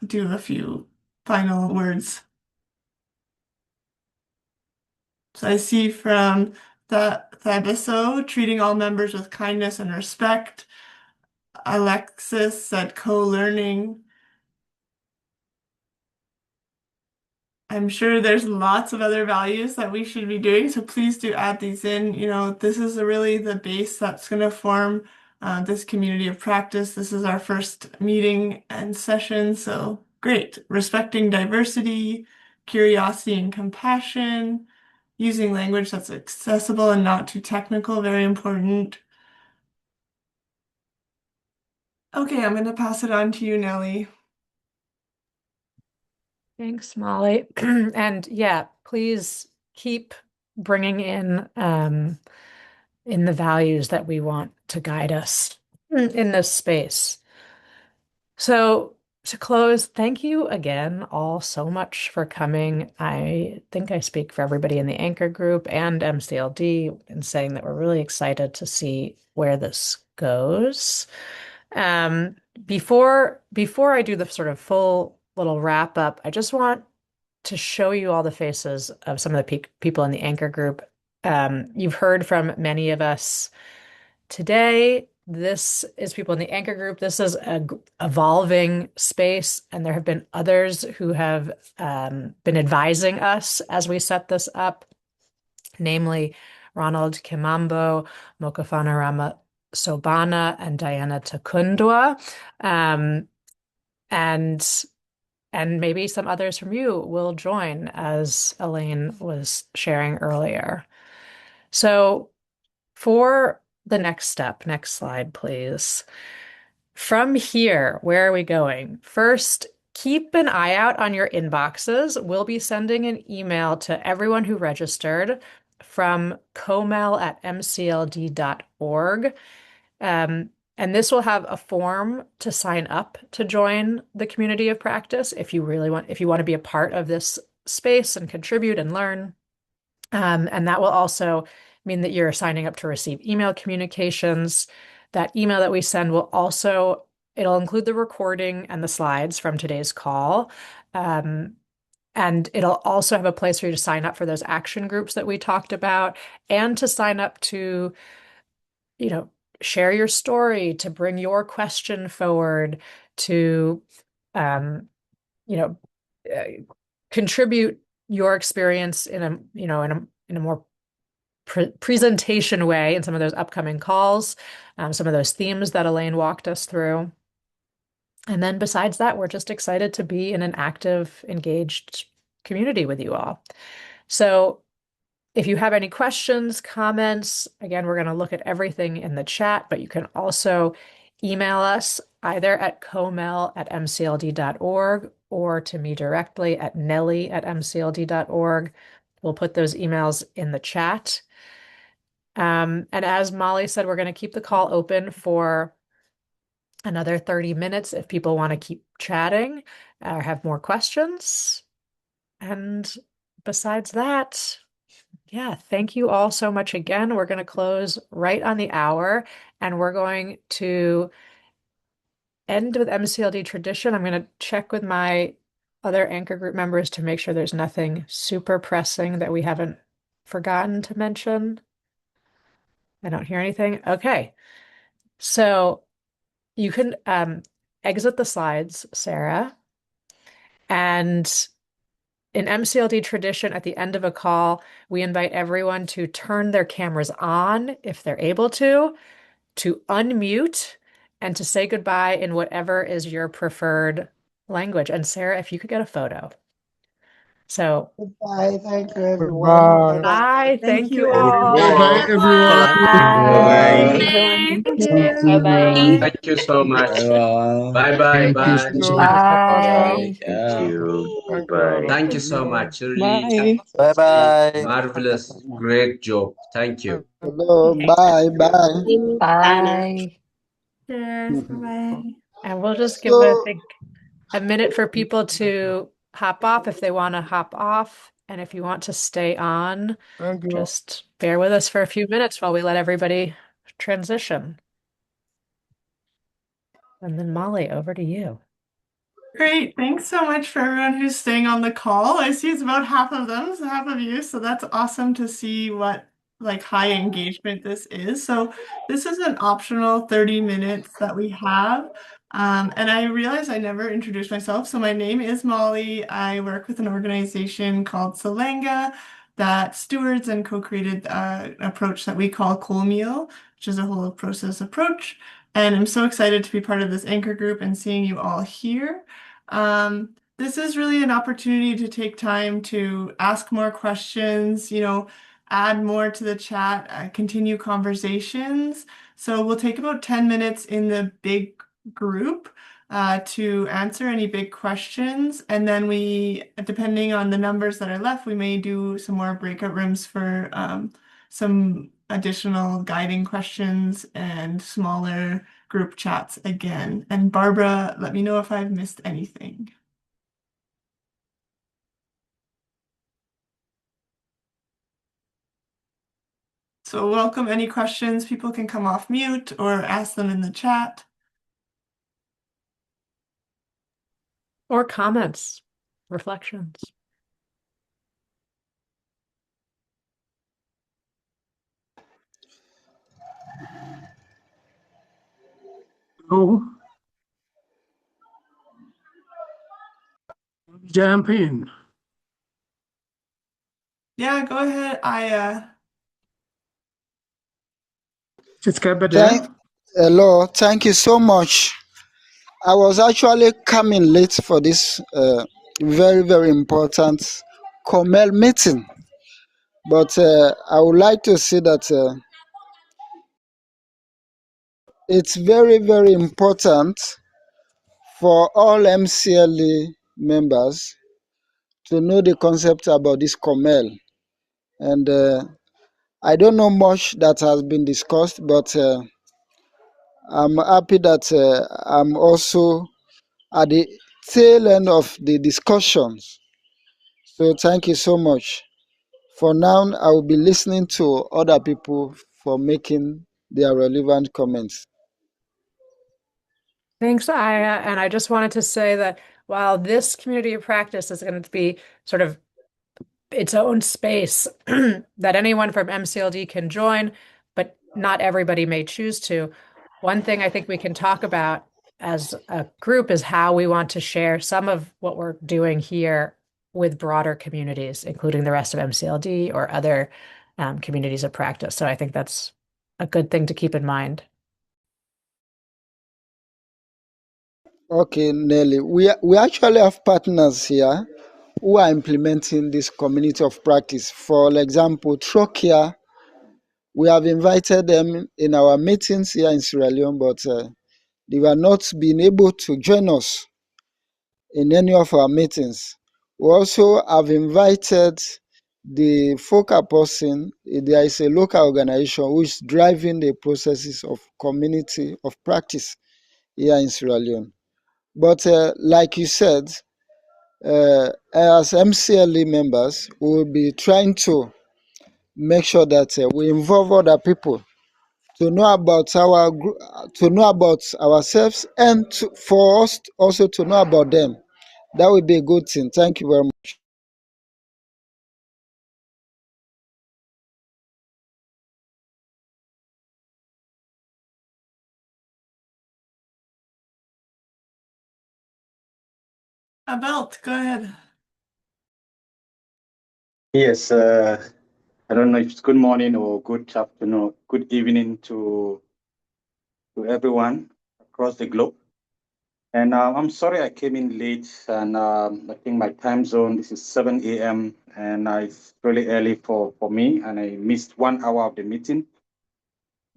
H: do a few final words. So I see from the Thabiso, treating all members with kindness and respect. Alexis said co-learning. I'm sure there's lots of other values that we should be doing, so please do add these in. This is really the base that's going to form this community of practice. This is our first meeting and session, so great. Respecting diversity, curiosity and compassion, using language that's accessible and not too technical, very important. Okay, I'm going to pass it on to you, Nellie.
A: Thanks, Molly. And yeah, please keep bringing in the values that we want to guide us in this space. So to close, thank you again all so much for coming. I think I speak for everybody in the anchor group and MCLD in saying that we're really excited to see where this goes. Before I do the sort of full little wrap up, I just want to show you all the faces of some of the people in the anchor group. You've heard from many of us today. This is people in the anchor group. This is a evolving space, and there have been others who have been advising us as we set this up, namely Ronald Kimambo, Mokafana Rama Sobana, and Diana Takundwa. And maybe some others from you will join, as Elaine was sharing earlier. So for the next step, next slide, please. From here, where are we going? First, keep an eye out on your inboxes. We'll be sending an email to everyone who registered from comel@mcld.org. And this will have a form to sign up to join the community of practice if you want to be a part of this space and contribute and learn. And that will also mean that you're signing up to receive email communications. That email that we send it'll include the recording and the slides from today's call. And it'll also have a place for you to sign up for those action groups that we talked about, and to sign up to, share your story, to bring your question forward, to, you know, contribute your experience in a more presentation way in some of those upcoming calls, some of those themes that Elaine walked us through. And then besides that, we're just excited to be in an active, engaged community with you all. So if you have any questions, comments, again, we're going to look at everything in the chat, but you can also email us either at comel@mcld.org or to me directly at nelly@mcld.org. We'll put those emails in the chat. And as Molly said, we're going to keep the call open for another 30 minutes if people want to keep chatting or have more questions. And besides that, yeah, thank you all so much again. We're going to close right on the hour and we're going to end with MCLD tradition. I'm going to check with my other anchor group members to make sure there's nothing super pressing that we haven't forgotten to mention. I don't hear anything. Okay. So you can exit the slides, Sarah. And in MCLD tradition, at the end of a call, we invite everyone to turn their cameras on if they're able to unmute, and to say goodbye in whatever is your preferred language. And Sarah, if you could get a photo. So,
I: Bye. Thank you, everyone.
J: Goodbye.
I: Bye-bye.
A: bye.
E: Thank
A: Thank
E: you
A: you
H: Bye
A: all.
H: bye,
B: Bye.
E: all.
H: everyone.
A: Bye.
J: Bye.
B: Bye.
E: Thank
J: Thank
E: you.
J: you.
A: Bye-bye.
K: Thank you so much.
J: Everyone.
K: Bye bye
J: Thank you
K: bye.
J: so much.
C: Bye.
J: Thank you.
I: Thank you all
J: Goodbye.
I: of
K: Thank you so
I: you.
K: much. Really
I: Bye.
L: Bye bye.
K: marvelous, great job. Thank you.
I: Hello.
A: Thank
I: Bye. Bye.
B: Anna.
C: Bye.
E: Cheers. Bye.
A: And we'll just give, I
I: So,
A: think, a minute for people to hop off if they want to hop off. And if you want to stay on,
I: thank you.
A: just bear with us for a few minutes while we let everybody transition. And then Molly, over to you.
H: Great. Thanks so much for everyone who's staying on the call. I see it's about half of them, so half of you. So that's awesome to see what like high engagement this is. So this is an optional 30 minutes that we have. And I realized I never introduced myself. So my name is Molly. I work with an organization called Salanga that stewards and co-created an approach that we call CoMEL, which is a whole process approach. And I'm so excited to be part of this anchor group and seeing you all here. This is really an opportunity to take time to ask more questions, add more to the chat, continue conversations. So we'll take about 10 minutes in the big group to answer any big questions. And then depending on the numbers that are left, we may do some more breakout rooms for some additional guiding questions and smaller group chats again. And Barbara, let me know if I've missed anything. So welcome any questions. People can come off mute or ask them in the chat.
A: Or comments, reflections.
J: Oh, jump in.
H: Yeah, go ahead, Aya.
I: hello. Thank you so much. I was actually coming late for this very, very important CoMEL meeting, but I would like to say that it's very, very important for all MCLE members to know the concept about this CoMEL. And I don't know much that has been discussed, but I'm happy that I'm also at the tail end of the discussions. So thank you so much. For now, I will be listening to other people for making their relevant comments.
A: Thanks, Aya. And I just wanted to say that while this community of practice is going to be sort of its own space that anyone from MCLD can join, but not everybody may choose to. One thing I think we can talk about as a group is how we want to share some of what we're doing here with broader communities, including the rest of MCLD or other communities of practice. So I think that's a good thing to keep in mind.
I: Okay, Nelly. We actually have partners here who are implementing this community of practice. For example, Trocare, we have invited them in our meetings here in Sierra Leone, but they were not being able to join us in any of our meetings. We also have invited the focal person. There is a local organization which is driving the processes of community of practice here in Sierra Leone. But like you said, as MCLE members, we will be trying to make sure that we involve other people to know about to know about ourselves, and for us also to know about them. That would be a good thing. Thank you very much.
H: Abelt, go ahead.
L: Yes, I don't know if it's good morning or good afternoon, good evening to everyone across the globe. And I'm sorry I came in late, and I think my time zone, this is 7 a.m., and it's really early for me, and I missed 1 hour of the meeting.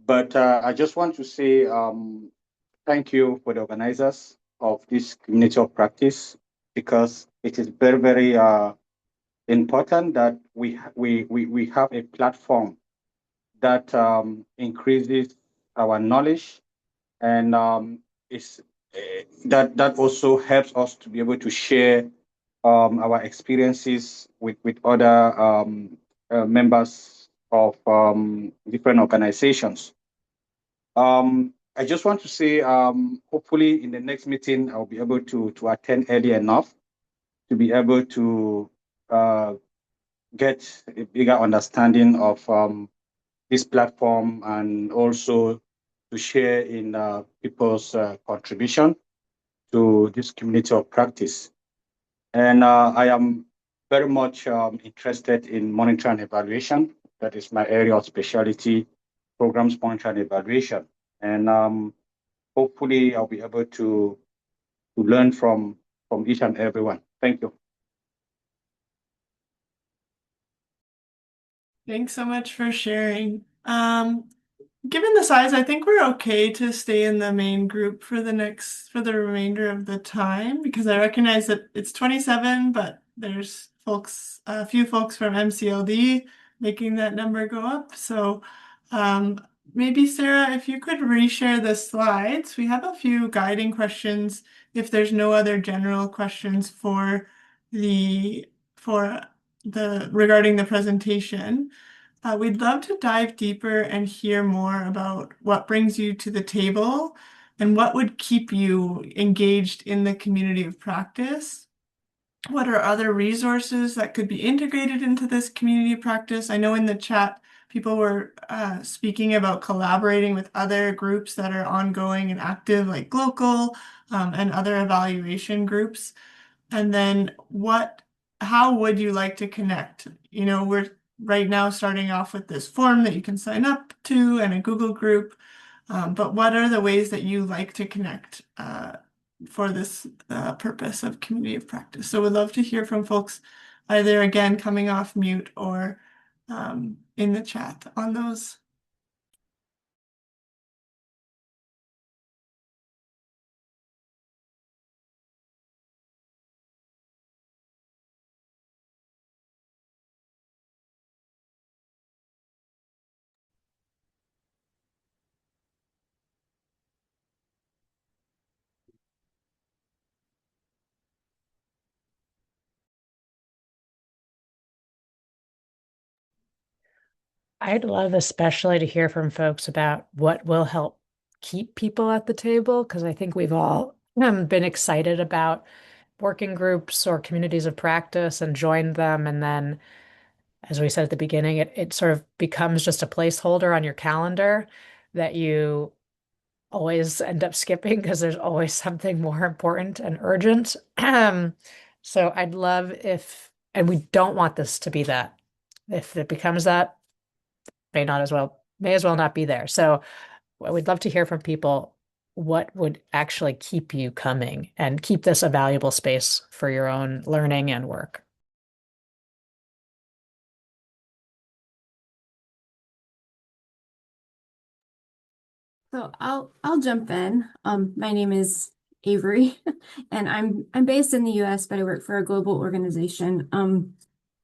L: But I just want to say thank you for the organizers of this community of practice, because it is very, very important that we have a platform that increases our knowledge, and that also helps us to be able to share our experiences with other members of different organizations. I just want to say, hopefully in the next meeting, I'll be able to attend early enough to be able to get a bigger understanding of this platform, and also to share in people's contribution to this community of practice. And I am very much interested in monitoring and evaluation. That is my area of specialty, programs monitoring and evaluation. And hopefully I'll be able to learn from each and everyone. Thank you.
H: Thanks so much for sharing. Given the size, I think we're okay to stay in the main group for the remainder of the time, because I recognize that it's 27, but there's a few folks from MCLD making that number go up. So maybe Sarah, if you could reshare the slides. We have a few guiding questions if there's no other general questions regarding the presentation. We'd love to dive deeper and hear more about what brings you to the table and what would keep you engaged in the community of practice. What are other resources that could be integrated into this community of practice? I know in the chat, people were speaking about collaborating with other groups that are ongoing and active, like Glocal and other evaluation groups. And then how would you like to connect? We're right now starting off with this form that you can sign up to and a Google group. But what are the ways that you like to connect for this purpose of community of practice? So we'd love to hear from folks either again coming off mute or in the chat on those.
A: I'd love especially to hear from folks about what will help keep people at the table, because I think we've all been excited about working groups or communities of practice and joined them. And then, as we said at the beginning, it sort of becomes just a placeholder on your calendar that you always end up skipping because there's always something more important and urgent. So I'd love and we don't want this to be that. If it becomes that, may as well not be there. So we'd love to hear from people what would actually keep you coming and keep this a valuable space for your own learning and work.
M: So I'll jump in. My name is Avery, and I'm based in the U.S., but I work for a global organization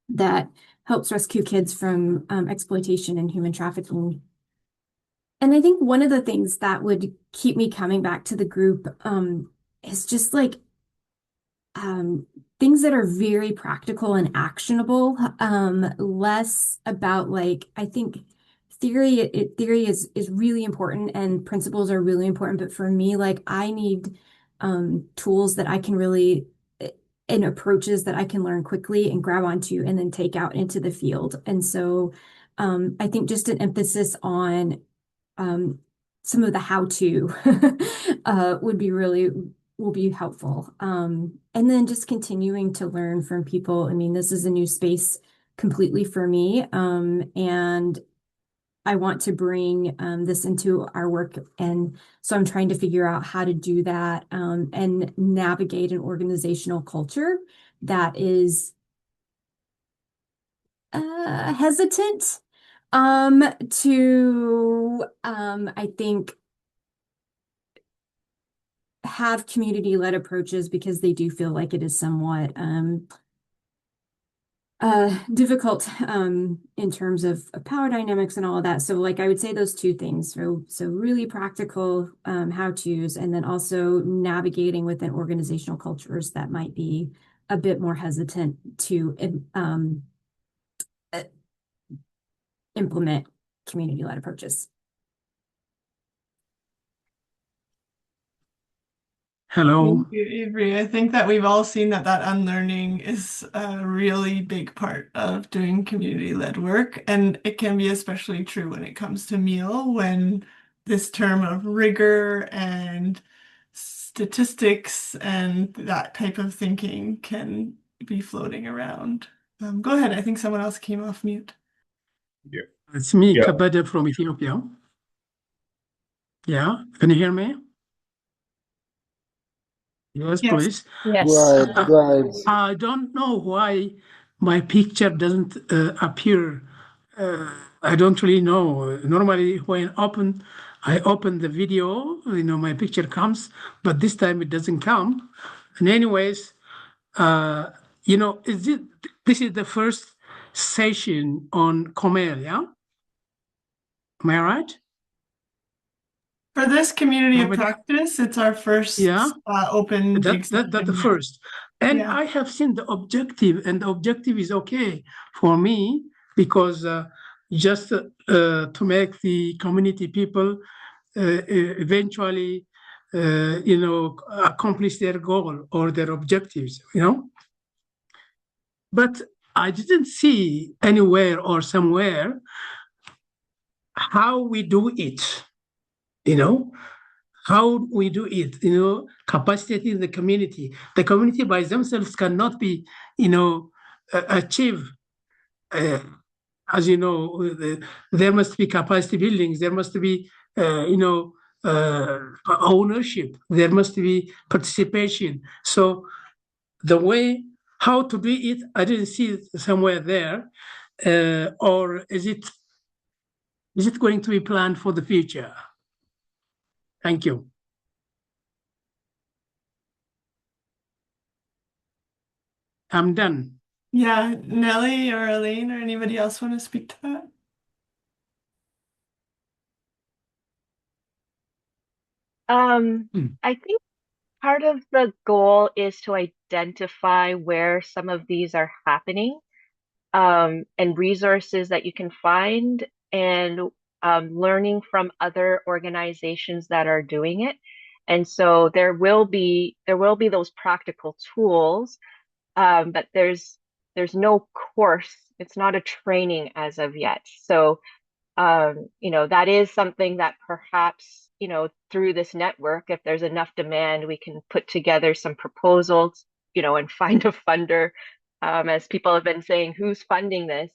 M: that helps rescue kids from exploitation and human trafficking. And I think one of the things that would keep me coming back to the group is just like um, things that are very practical and actionable, less about like, I think theory is really important and principles are really important. But for me, like I need tools that I can really and approaches that I can learn quickly and grab onto and then take out into the field. And so I think just an emphasis on um, some of the how-to would be really will be helpful. And then just continuing to learn from people. I mean, this is a new space completely for me. And I want to bring this into our work. And so I'm trying to figure out how to do that and navigate an organizational culture that is hesitant to, I think, have community-led approaches because they do feel like it is somewhat difficult in terms of power dynamics and all of that. So like I would say those two things. So really practical how-tos and then also navigating within organizational cultures that might be a bit more hesitant to uh, implement community-led approaches.
J: Hello.
H: Thank you, Avery. I think that we've all seen that unlearning is a really big part of doing community-led work, and it can be especially true when it comes to meal, when this term of rigor and statistics and that type of thinking can be floating around. Go ahead. I think someone else came off mute.
J: Yeah. It's me,
K: Yeah.
J: Kabada from Ethiopia. Yeah, can you hear me? Yes,
H: Yes.
J: please.
A: Yes.
I: Go ahead.
J: I don't know why my picture doesn't appear. I don't really know. Normally, when I open the video, my picture comes, but this time it doesn't come. And anyways, uh, this is the first session on CoMEL, yeah? Am I right?
H: For this community of
J: Nobody?
H: practice, it's our
J: Yeah.
H: first open big
J: That the
H: session. Yeah.
J: first. And
H: Yeah.
J: I have seen the objective, and the objective is okay for me because just to make the community people eventually, accomplish their goal or their objectives. But I didn't see anywhere or somewhere how we do it, you know, how we do it, capacitating the community. The community by themselves cannot be, achieve. Uh, as you know, there must be capacity buildings. There must be, ownership. There must be participation. So the way how to do it, I didn't see it somewhere there. Or is it going to be planned for the future? Thank you. I'm done.
H: Yeah, Nellie or Elaine or anybody else want to speak to that?
F: I think part of the goal is to identify where some of these are happening, and resources that you can find, and learning from other organizations that are doing it. And so there will be those practical tools, but there's no course. It's not a training as of yet. So that is something that perhaps, through this network, if there's enough demand, we can put together some proposals, and find a funder. As people have been saying, who's funding this?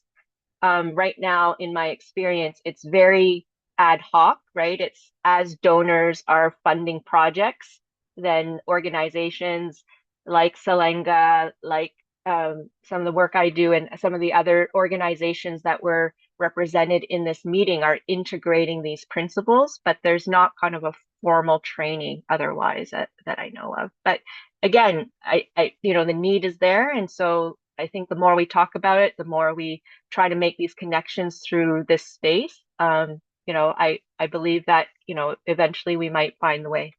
F: Right now, in my experience, it's very ad hoc, right? It's as donors are funding projects, then organizations like Salenga, like some of the work I do, and some of the other organizations that we're represented in this meeting are integrating these principles, but there's not kind of a formal training otherwise that I know of. But again, the need is there. And so I think the more we talk about it, the more we try to make these connections through this space. I believe that, eventually we might find the way.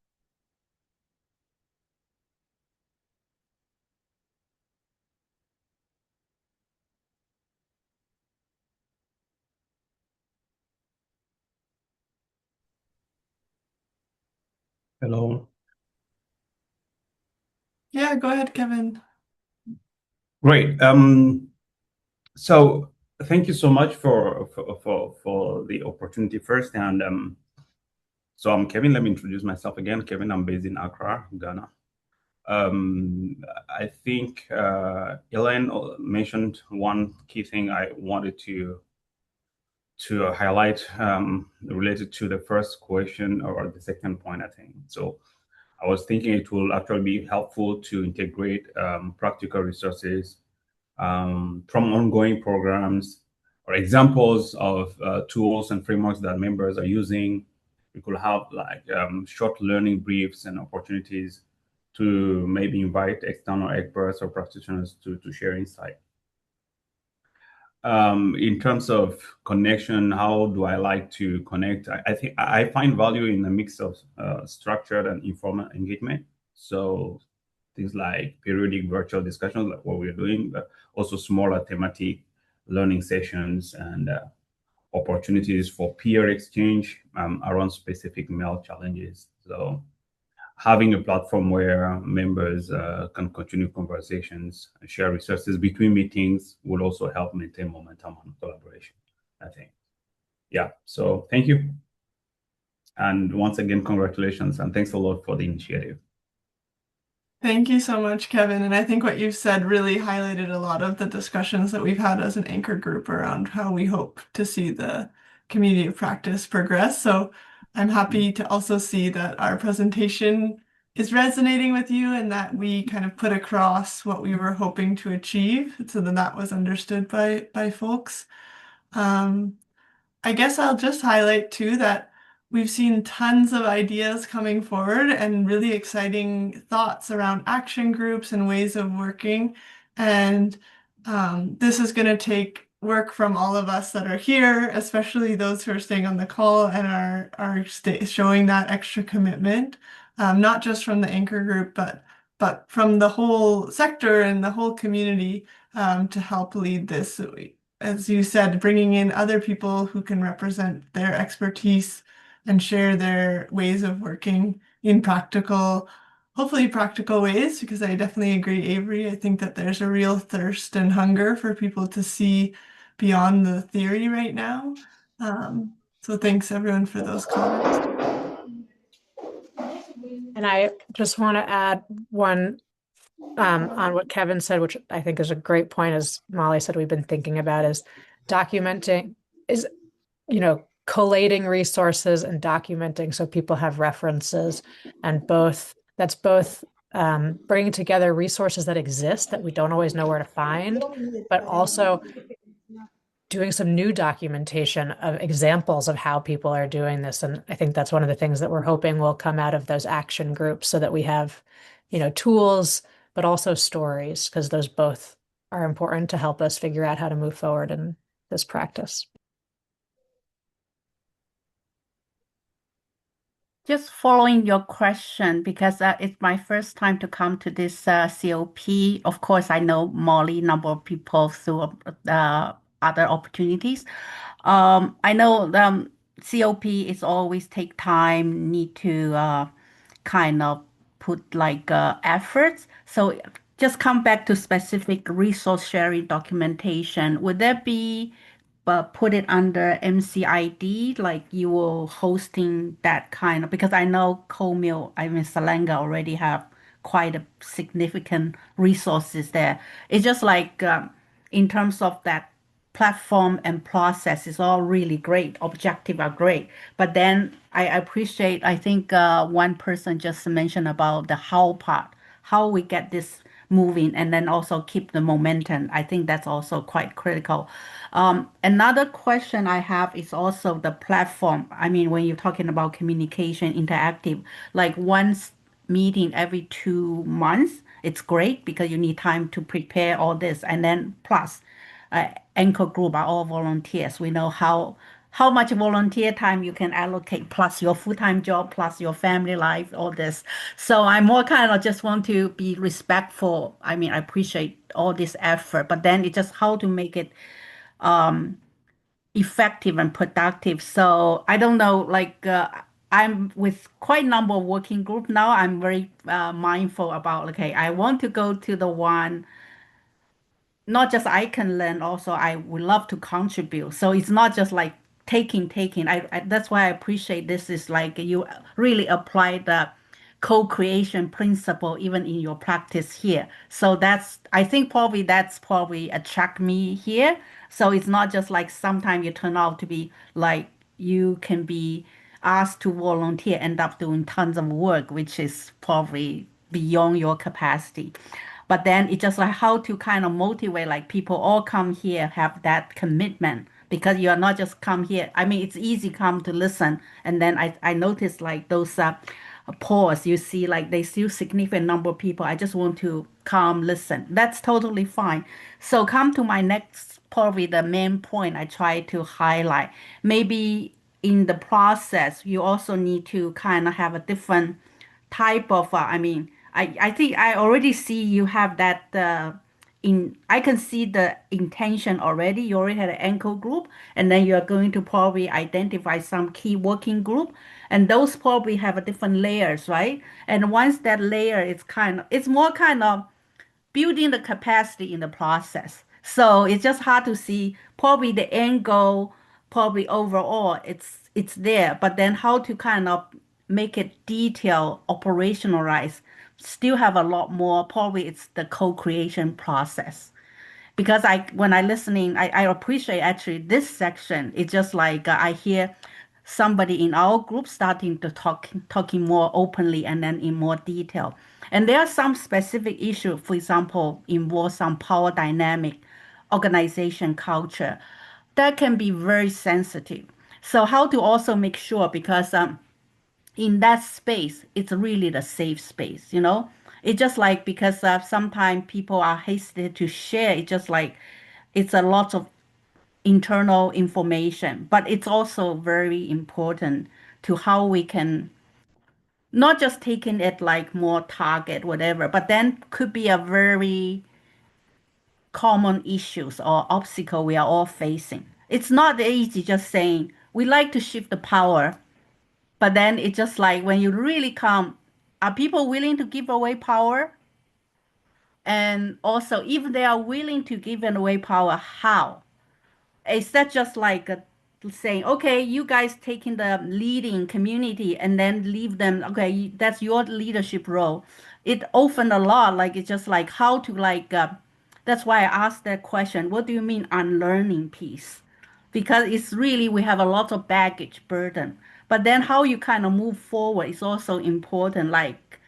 K: Hello.
H: Yeah, go ahead, Kevin.
N: Great. So thank you so much for the opportunity first. And so I'm Kevin. Let me introduce myself again. Kevin, I'm based in Accra, Ghana. I think Elaine mentioned one key thing I wanted to highlight related to the first question or the second point, I think. So I was thinking it will actually be helpful to integrate practical resources from ongoing programs or examples of tools and frameworks that members are using. We could have like short learning briefs and opportunities to maybe invite external experts or practitioners to share insight. In terms of connection, how do I like to connect? I think I find value in a mix of structured and informal engagement. So things like periodic virtual discussions, like what we're doing, but also smaller thematic learning sessions and opportunities for peer exchange around specific mail challenges. So having a platform where members can continue conversations and share resources between meetings will also help maintain momentum and collaboration, I think. Yeah, so thank you. And once again, congratulations and thanks a lot for the initiative.
H: Thank you so much, Kevin. And I think what you've said really highlighted a lot of the discussions that we've had as an anchor group around how we hope to see the community of practice progress. So I'm happy to also see that our presentation is resonating with you and that we kind of put across what we were hoping to achieve so that was understood by folks. I guess I'll just highlight too that we've seen tons of ideas coming forward and really exciting thoughts around action groups and ways of working. And this is going to take work from all of us that are here, especially those who are staying on the call and are showing that extra commitment, not just from the anchor group, but from the whole sector and the whole community to help lead this. As you said, bringing in other people who can represent their expertise and share their ways of working in practical, hopefully practical ways, because I definitely agree, Avery. I think that there's a real thirst and hunger for people to see beyond the theory right now. So thanks everyone for those comments.
A: And I just want to add one on what Kevin said, which I think is a great point, as Molly said, we've been thinking about is documenting, is, collating resources and documenting so people have references, and that's both bringing together resources that exist that we don't always know where to find, but also doing some new documentation of examples of how people are doing this. And I think that's one of the things that we're hoping will come out of those action groups so that we have, tools, but also stories, because those both are important to help us figure out how to move forward in this practice.
O: Just following your question, because it's my first time to come to this COP. Of course, I know Molly, number of people through other opportunities. I know COP is always take time, need to kind of put like efforts. So just come back to specific resource sharing documentation. Would there be put it under MCID, like you will hosting that kind of, because I know CoMEL, I mean, Salanga already have quite a significant resources there. It's just like in terms of that platform and process is all really great. Objective are great. But then I appreciate, I think one person just mentioned about the how part, how we get this moving and then also keep the momentum. I think that's also quite critical. Another question I have is also the platform. I mean, when you're talking about communication, interactive, like once meeting every 2 months, it's great because you need time to prepare all this. And then plus, anchor group are all volunteers. We know how much volunteer time you can allocate, plus your full-time job, plus your family life, all this. So I'm more kind of just want to be respectful. I mean, I appreciate all this effort, but then it's just how to make it effective and productive. So I don't know, like I'm with quite a number of working group now. I'm very mindful about, okay, I want to go to the one not just I can learn, also I would love to contribute. So it's not just like taking. That's why I appreciate this is like you really apply the co-creation principle even in your practice here. So I think probably that's probably attract me here. So it's not just like sometimes you turn out to be like you can be asked to volunteer, end up doing tons of work, which is probably beyond your capacity. But then it's just like how to kind of motivate like people all come here, have that commitment because you are not just come here. I mean, it's easy come to listen. And then I noticed like those polls, you see like they still significant number of people. I just want to come listen. That's totally fine. So come to my next, probably the main point I try to highlight. Maybe in the process, you also need to kind of have a different type of I think I already see you have that I can see the intention already. You already had an anchor group, and then you're going to probably identify some key working group, and those probably have a different layers, right? And once that layer is it's more kind of building the capacity in the process. So it's just hard to see probably the end goal, probably overall it's there, but then how to kind of make it detailed, operationalize, still have a lot more. Probably it's the co-creation process because when I listening, I appreciate actually this section. It's just like I hear somebody in our group starting to talking more openly and then in more detail. And there are some specific issues, for example, involve some power dynamic, organization culture that can be very sensitive. So how to also make sure because in that space, it's really the safe space, you know? It's just like because sometimes people are hesitant to share. It's just like it's a lot of internal information, but it's also very important to how we can not just taking it like more target, whatever, but then could be a very common issues or obstacle we are all facing. It's not easy just saying we like to shift the power. But then it's just like when you really come, are people willing to give away power? And also, if they are willing to give away power, how? Is that just like saying, okay, you guys taking the leading community and then leave them, okay, that's your leadership role. It often a lot, like it's just like how to that's why I asked that question. What do you mean unlearning piece? Because it's really, we have a lot of baggage burden. But then how you kind of move forward is also important. Like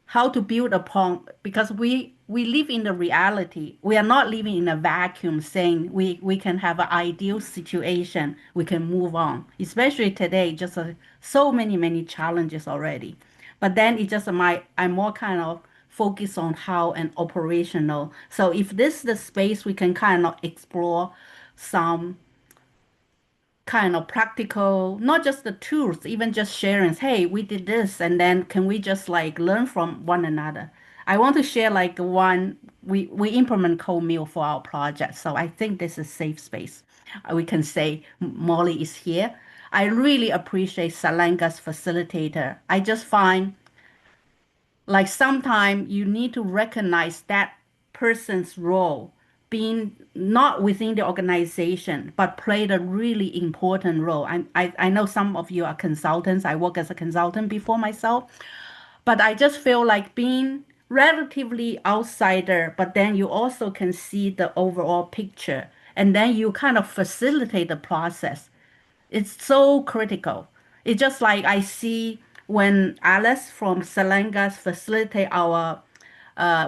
O: how to build upon because we live in the reality. We are not living in a vacuum saying we can have an ideal situation, we can move on, especially today, just so many challenges already. But then it just I'm more kind of focused on how and operational. So if this is the space we can kind of explore some kind of practical, not just the tools, even just sharing, hey, we did this, and then can we just like learn from one another? I want to share like one, we implement CoMEL for our project. So I think this is safe space. We can say Molly is here. I really appreciate Salanga's facilitator. I just find like sometimes you need to recognize that person's role being not within the organization but played a really important role. I know some of you are consultants. I work as a consultant before myself, but I just feel like being relatively outsider, but then you also can see the overall picture and then you kind of facilitate the process. It's so critical. It's just like I see when Alice from Salangas facilitate our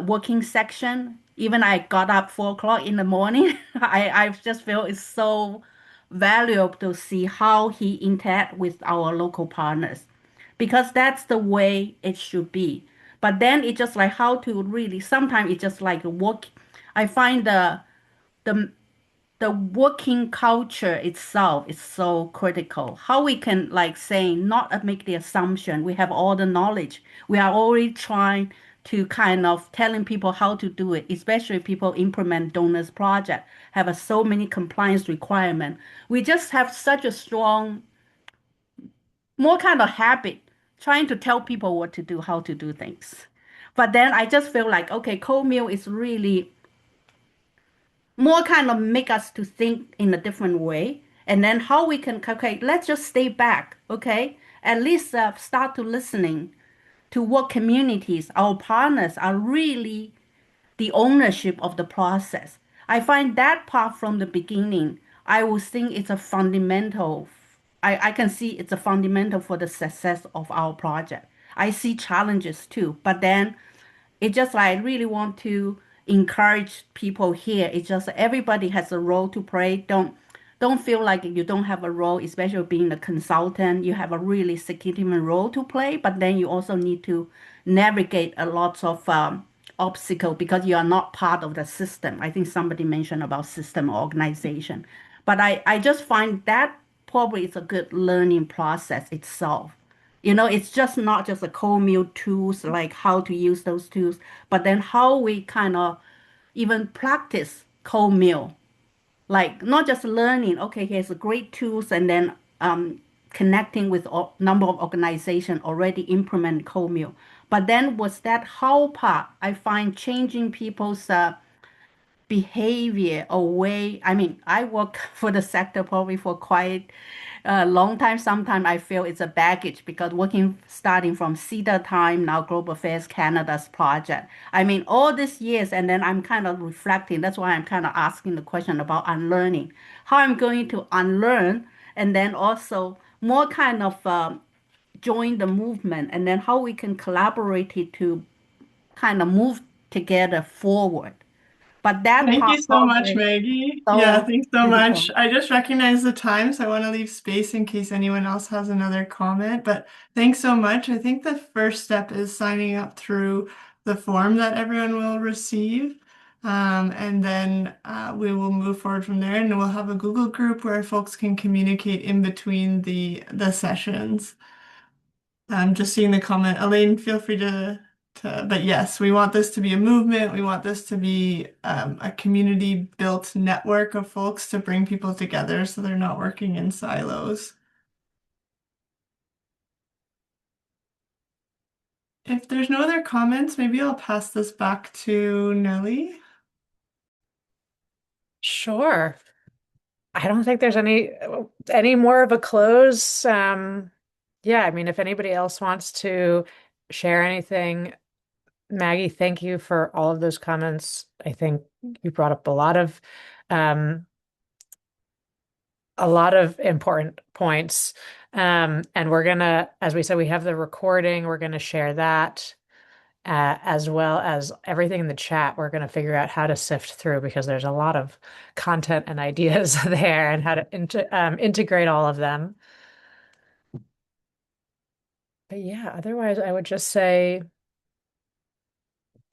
O: working section. Even I got up 4 o'clock in the morning. I just feel it's so valuable to see how he interact with our local partners, because that's the way it should be. But then it's just like how to really, sometimes it's just like work. I find the the working culture itself is so critical. How we can like say not make the assumption we have all the knowledge. We are already trying to kind of telling people how to do it, especially people implement donors project, have so many compliance requirement. We just have such a strong, more kind of habit trying to tell people what to do, how to do things. But then I just feel like, okay, co-meal is really more kind of make us to think in a different way. And then how we can, okay, let's just stay back, okay? At least start to listening to what communities, our partners are really the ownership of the process. I find that part from the beginning, I would think it's a fundamental. I can see it's a fundamental for the success of our project. I see challenges too, but then it's just like I really want to encourage people here. It's just everybody has a role to play. Don't feel like you don't have a role, especially being a consultant. You have a really significant role to play, but then you also need to navigate a lot of obstacle because you are not part of the system. I think somebody mentioned about system organization, but I just find that probably is a good learning process itself. It's just not just a co-meal tools, like how to use those tools, but then how we kind of even practice co-meal, like not just learning, okay, here's a great tools, and then connecting with a number of organizations already implement co-meal. But then was that how part I find changing people's behavior or way. I mean, I work for the sector probably for quite a long time. Sometimes I feel it's a baggage because working starting from CEDAR time, now Global Affairs Canada's project. I mean, all these years, and then I'm kind of reflecting. That's why I'm kind of asking the question about unlearning, how I'm going to unlearn, and then also more kind of join the movement, and then how we can collaborate it to kind of move together forward. But that
H: Thank
O: part
H: you so much,
O: probably is
H: Maggie. Yeah,
O: so
H: thanks so much.
O: critical.
H: I just recognize the time, so I want to leave space in case anyone else has another comment. But thanks so much. I think the first step is signing up through the form that everyone will receive. And then we will move forward from there, and we'll have a Google group where folks can communicate in between the sessions. I'm just seeing the comment. Elaine, feel free but yes, we want this to be a movement. We want this to be a community built network of folks to bring people together so they're not working in silos. If there's no other comments, maybe I'll pass this back to Nellie.
A: Sure. I don't think there's any more of a close. Yeah, I mean, if anybody else wants to share anything, Maggie, thank you for all of those comments. I think you brought up um, a lot of important points. And we're gonna, as we said, we have the recording. We're gonna share that, as well as everything in the chat. We're gonna figure out how to sift through because there's a lot of content and ideas there, and how to integrate all of them. But yeah, otherwise, I would just say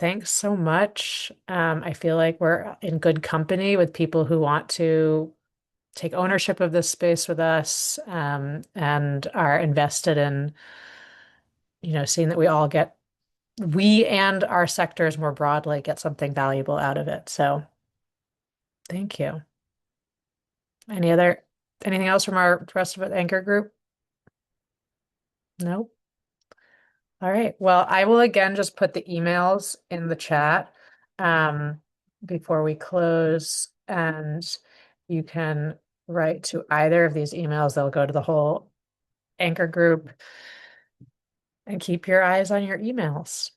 A: thanks so much. I feel like we're in good company with people who want to take ownership of this space with us, and are invested in, seeing that we and our sectors more broadly get something valuable out of it. So thank you. Anything else from our rest of the anchor group? Nope. All right. Well, I will again just put the emails in the chat um, before we close, and you can write to either of these emails. They'll go to the whole anchor group, and keep your eyes on your emails.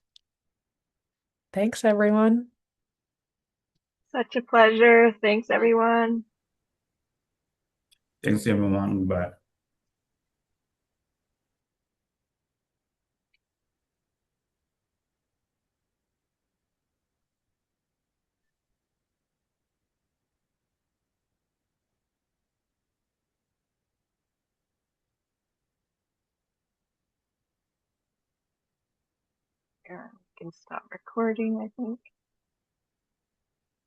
A: Thanks, everyone.
F: Such a pleasure. Thanks, everyone.
N: Thanks, everyone. Bye.
F: And we can stop recording, I think.